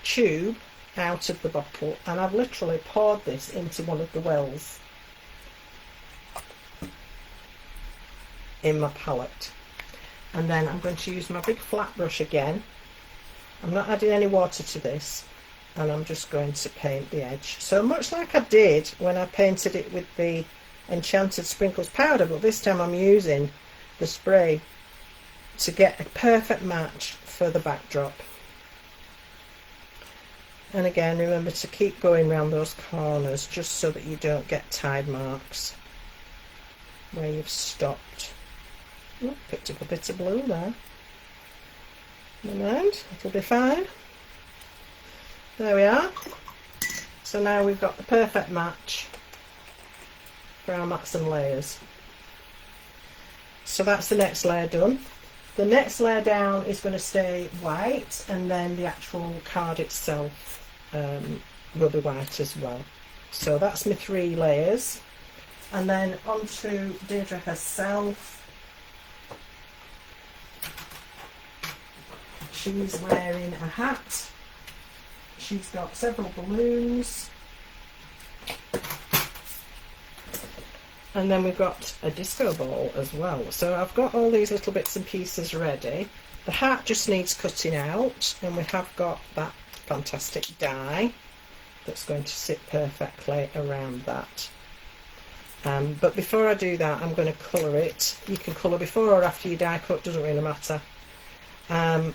tube out of the bottle, and I've literally poured this into one of the wells in my palette. And then I'm going to use my big flat brush again. I'm not adding any water to this, and I'm just going to paint the edge. So much like I did when I painted it with the Enchanted Sprinkles powder, but this time I'm using the spray to get a perfect match for the backdrop. And again, remember to keep going around those corners just so that you don't get tide marks where you've stopped. Oh, picked up a bit of blue there. Never mind, it'll be fine. There we are. So now we've got the perfect match for our mats and layers. So that's the next layer done. The next layer down is going to stay white, and then the actual card itself will be white as well. So that's my 3 layers. And then onto Deirdre herself. She's wearing a hat. She's got several balloons. And then we've got a disco ball as well. So I've got all these little bits and pieces ready. The hat just needs cutting out, and we have got that fantastic die that's going to sit perfectly around that. But before I do that, I'm going to colour it. You can colour before or after you die cut, doesn't really matter.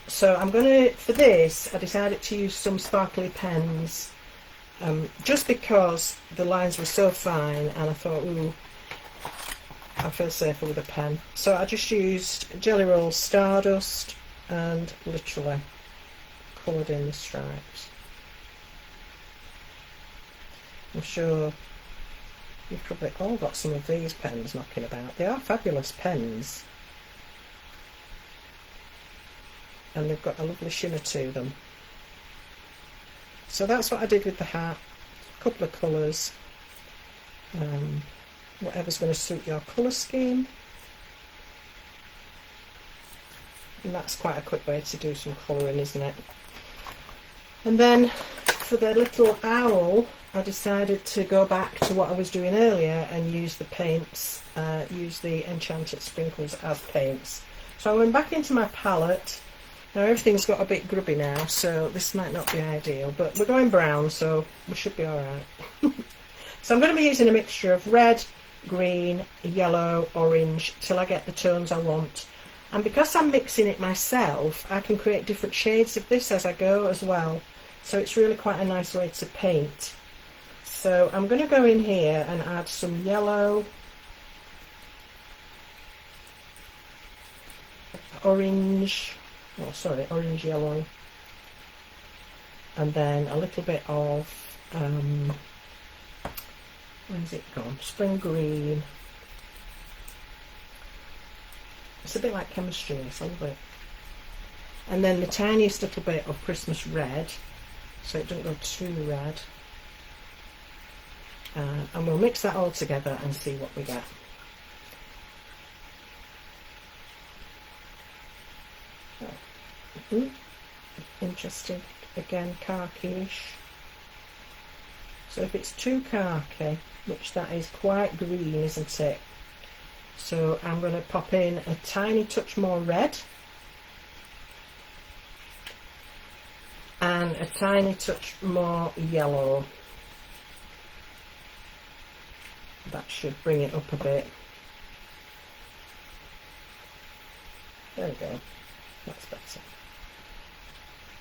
So I'm going to, for this, I decided to use some sparkly pens, just because the lines were so fine, and I thought, ooh, I feel safer with a pen. So I just used Jelly Roll Stardust and literally coloured in the stripes. I'm sure you've probably all got some of these pens knocking about. They are fabulous pens, and they've got a lovely shimmer to them. So that's what I did with the hat. A couple of colours, whatever's going to suit your colour scheme. And that's quite a quick way to do some colouring, isn't it? And then for the little owl, I decided to go back to what I was doing earlier and use the paints, use the Enchanted Sprinkles as paints. So I went back into my palette. Now everything's got a bit grubby now, so this might not be ideal, but we're going brown, so we should be alright. So I'm going to be using a mixture of red, green, yellow, orange, till I get the tones I want. And because I'm mixing it myself, I can create different shades of this as I go as well. So it's really quite a nice way to paint. So I'm going to go in here and add some yellow, orange, oh sorry, orange yellow, and then a little bit of where's it gone? Spring green. It's a bit like chemistry, it's a little bit. And then the tiniest little bit of Christmas red, so it doesn't go too red. And we'll mix that all together and see what we get. Interesting, again, khaki-ish. So if it's too khaki, which that is quite green, isn't it? So I'm going to pop in a tiny touch more red and a tiny touch more yellow. That should bring it up a bit. There we go. lighter.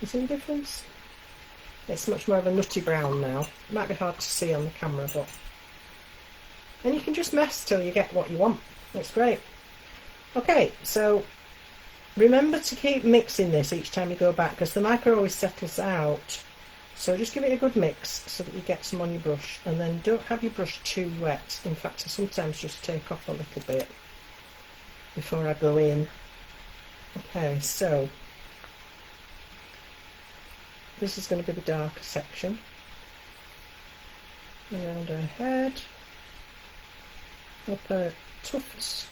You see the difference? It's much more of a nutty brown now. It might be hard to see on the camera, but... And you can just mess till you get what you want. It's great. Okay, so remember to keep mixing this each time you go back, because the mica always settles out. So just give it a good mix so that you get some on your brush, and then don't have your brush too wet. In fact, I sometimes just take off a little bit before I go in. Okay, so this is going to be the darker section. Around her head, up her tufts.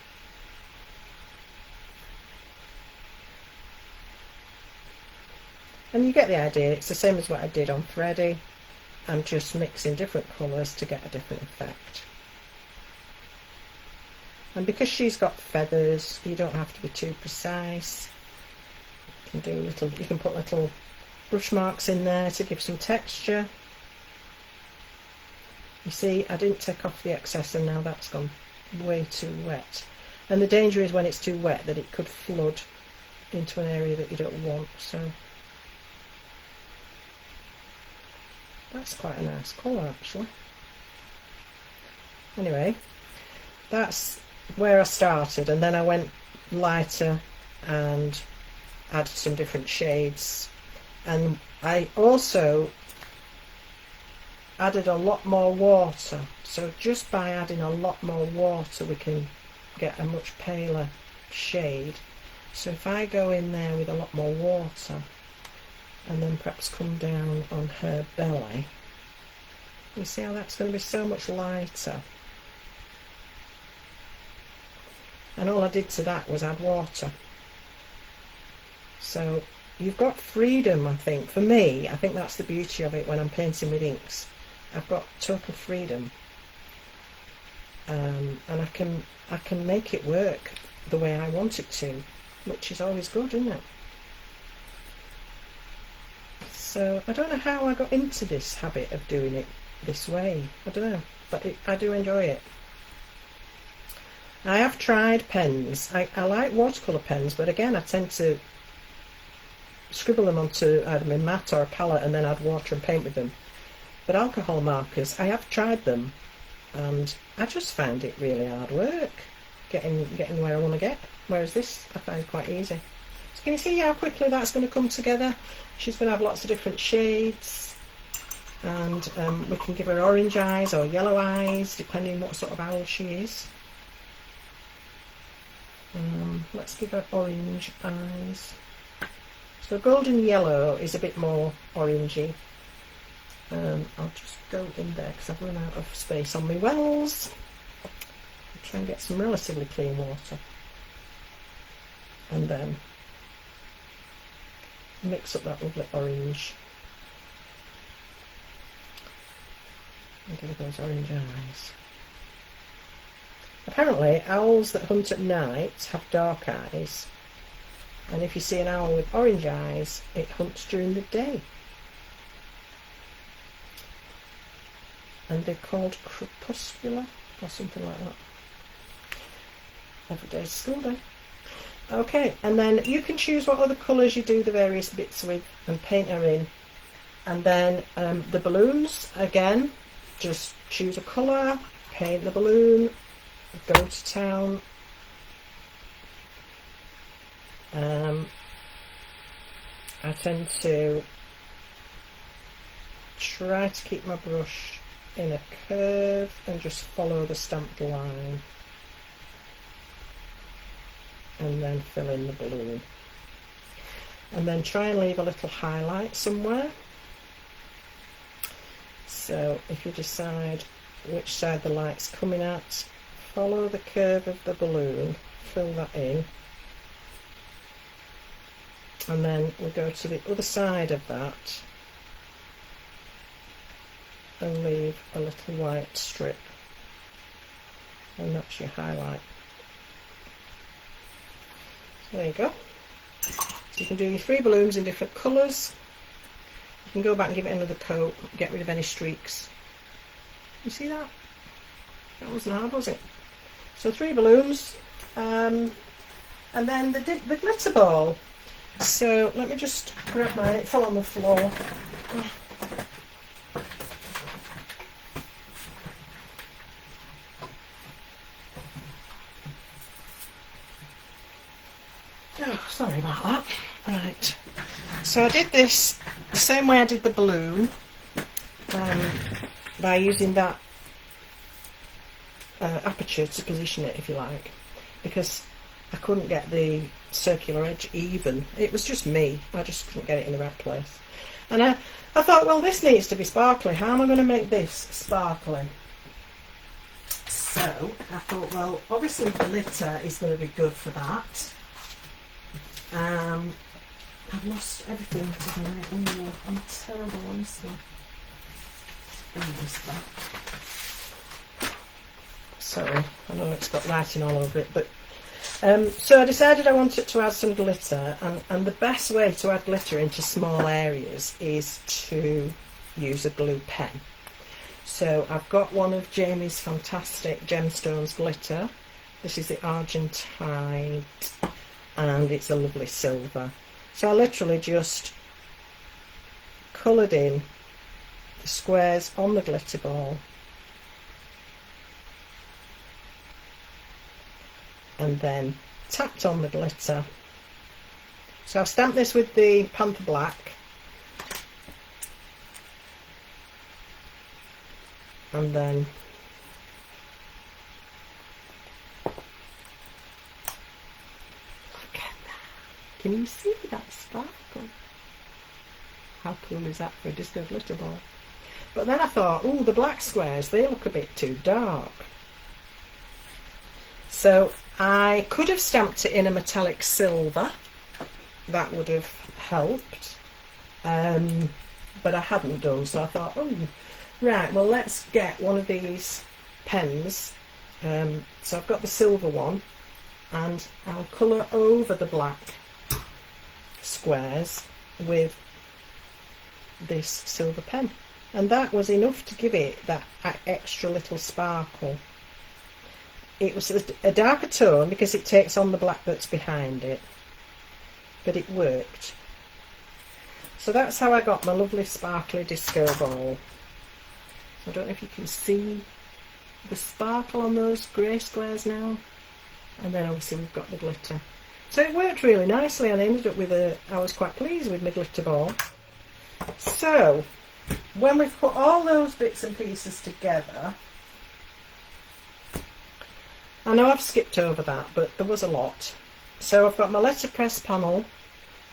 And you get the idea, it's the same as what I did on Freddie. I'm just mixing different colours to get a different effect. And because she's got feathers, you don't have to be too precise. You can put little brush marks in there to give some texture. You see, I didn't take off the excess and now that's gone way too wet. And the danger is when it's too wet that it could flood into an area that you don't want. So that's quite a nice colour actually. Anyway, that's where I started, and then I went lighter and added some different shades. And I also added a lot more water, so just by adding a lot more water we can get a much paler shade. So if I go in there with a lot more water and then perhaps come down on her belly, you see how that's going to be so much lighter. And all I did to that was add water. So you've got freedom, I think. For me, I think that's the beauty of it when I'm painting with inks. I've got total freedom. And I can make it work the way I want it to, which is always good, isn't it? So I don't know how I got into this habit of doing it this way. I don't know, but I do enjoy it. I have tried pens. I like watercolour pens, but again I tend to scribble them onto either my mat or a palette and then add water and paint with them. But alcohol markers, I have tried them and I just find it really hard work getting where I want to get, whereas this I find quite easy. So can you see how quickly that's going to come together? She's going to have lots of different shades, and we can give her orange eyes or yellow eyes depending what sort of owl she is. Let's give her orange eyes. So golden yellow is a bit more orangey. I'll just go in there because I've run out of space on my wells. I'll try and get some relatively clean water, and then mix up that lovely orange and give her those orange eyes. Apparently owls that hunt at night have dark eyes, and if you see an owl with orange eyes, it hunts during the day. And they're called crepuscular or something like that. Every day's school day. Okay, and then you can choose what other colours you do the various bits with and paint her in. And then the balloons, again, just choose a colour, paint the balloon, go to town. I tend to try to keep my brush in a curve and just follow the stamped line, and then fill in the balloon, and then try and leave a little highlight somewhere. So if you decide which side the light's coming at, follow the curve of the balloon, fill that in, and then we go to the other side of that and leave a little white strip, and that's your highlight. So there you go. So you can do your 3 balloons in different colours. You can go back and give it another coat, get rid of any streaks. You see that? That wasn't hard, was it? So 3 balloons, and then the glitter ball. So let me just grab mine. It fell on the floor. Oh, sorry about that. Right. So I did this the same way I did the balloon, by using that aperture to position it, if you like, because I couldn't get the circular edge even. It was just me. I just couldn't get it in the right place. And I thought, well, this needs to be sparkly. How am I going to make this sparkly? So I thought, well, obviously glitter is going to be good for that. I've lost everything today. Oh, I'm terrible, honestly. Sorry, I know it's got writing all over it, but so I decided I wanted to add some glitter, and the best way to add glitter into small areas is to use a glue pen. So I've got one of Jamie's fantastic gemstones glitter. This is the Argentine, and it's a lovely silver. So I literally just coloured in the squares on the glitter ball, and then tapped on the glitter. So I've stamped this with the Panther Black, and then can you see that sparkle? How cool is that for a disco glitter ball? But then I thought, oh, the black squares, they look a bit too dark. So I could have stamped it in a metallic silver. That would have helped. But I hadn't done, so I thought, oh, right, well, let's get one of these pens. So I've got the silver one, and I'll colour over the black squares with this silver pen, and that was enough to give it that extra little sparkle. It was a darker tone because it takes on the black that's behind it, but it worked. So that's how I got my lovely sparkly disco ball. I don't know if you can see the sparkle on those grey squares now, and then obviously we've got the glitter. So it worked really nicely, and I ended up with I was quite pleased with my glitter ball. So when we've put all those bits and pieces together, I know I've skipped over that, but there was a lot. So I've got my letterpress panel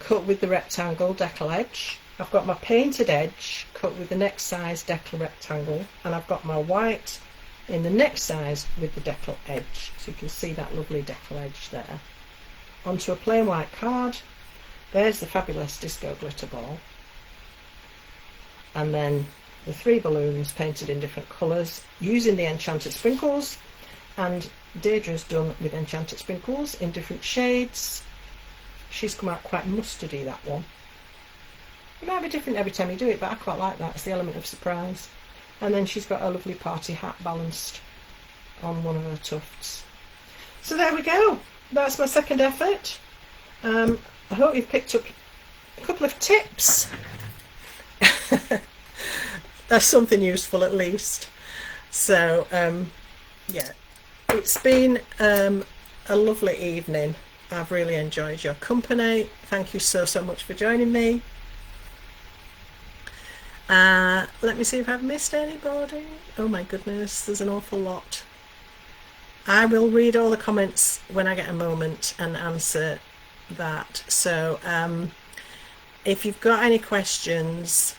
cut with the rectangle decal edge. I've got my painted edge cut with the next size decal rectangle, and I've got my white in the next size with the decal edge. So you can see that lovely decal edge there. Onto a plain white card. There's the fabulous disco glitter ball, and then the 3 balloons painted in different colours using the Enchanted Sprinkles, and Deirdre's done with Enchanted Sprinkles in different shades. She's come out quite mustardy, that one. It might be different every time you do it, but I quite like that. It's the element of surprise. And then she's got a lovely party hat balanced on one of her tufts. So there we go. That's my second effort. I hope you've picked up a couple of tips. That's something useful at least. So yeah, it's been a lovely evening. I've really enjoyed your company. Thank you so much for joining me. Let me see if I've missed anybody. Oh my goodness, there's an awful lot. I will read all the comments when I get a moment and answer that. So if you've got any questions,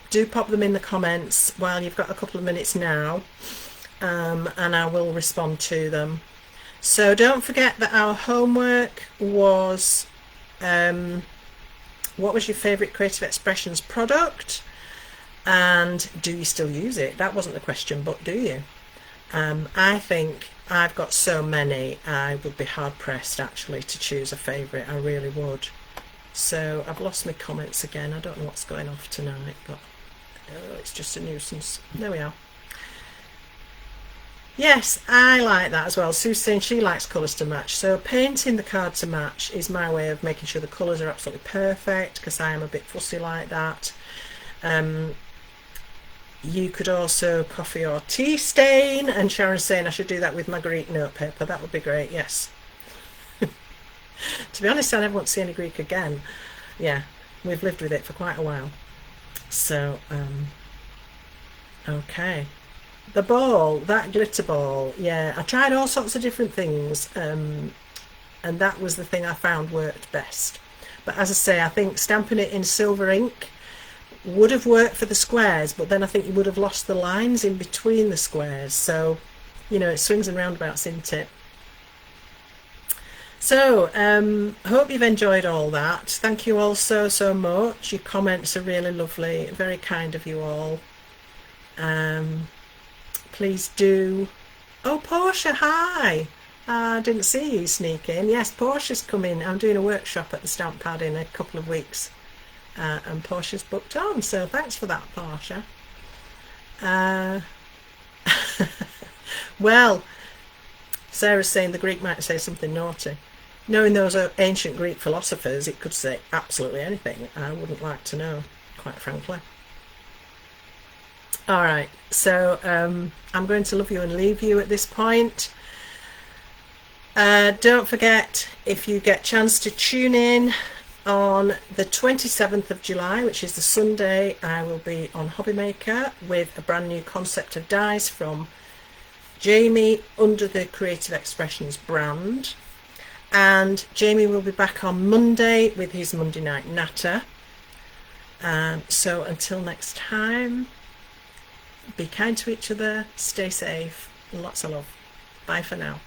do pop them in the comments while you've got a couple of minutes now, and I will respond to them. So don't forget that our homework was what was your favourite creative expressions product, and do you still use it? That wasn't the question, but do you? I think I've got so many I would be hard pressed actually to choose a favourite. I really would. So I've lost my comments again. I don't know what's going off tonight, but it's just a nuisance. There we are. Yes, I like that as well. Sue's saying she likes colours to match. So painting the card to match is my way of making sure the colours are absolutely perfect, because I am a bit fussy like that. You could also coffee or tea stain, and Sharon's saying I should do that with my Greek notepaper. That would be great, yes. To be honest, I never want to see any Greek again. Yeah, we've lived with it for quite a while. So, okay. The ball, that glitter ball, yeah, I tried all sorts of different things, and that was the thing I found worked best. But as I say, I think stamping it in silver ink would have worked for the squares, but then I think you would have lost the lines in between the squares. So, you know, it swings and roundabouts, isn't it? So, hope you've enjoyed all that. Thank you all so much. Your comments are really lovely, very kind of you all. Please do. Oh, Portia, hi. I didn't see you sneak in. Yes, Portia's coming. I'm doing a workshop at the Stamp Pad in a couple of weeks, and Portia's booked on. So thanks for that, Portia. Uh, well, Sarah's saying the Greek might say something naughty. Knowing those ancient Greek philosophers, it could say absolutely anything. I wouldn't like to know, quite frankly. All right, so I'm going to love you and leave you at this point. Don't forget, if you get a chance to tune in on the 27th of July, which is the Sunday, I will be on Hobbymaker with a brand new concept of dies from Jamie under the Creative Expressions brand. And Jamie will be back on Monday with his Monday Night Natter. So until next time, be kind to each other, stay safe, and lots of love. Bye for now.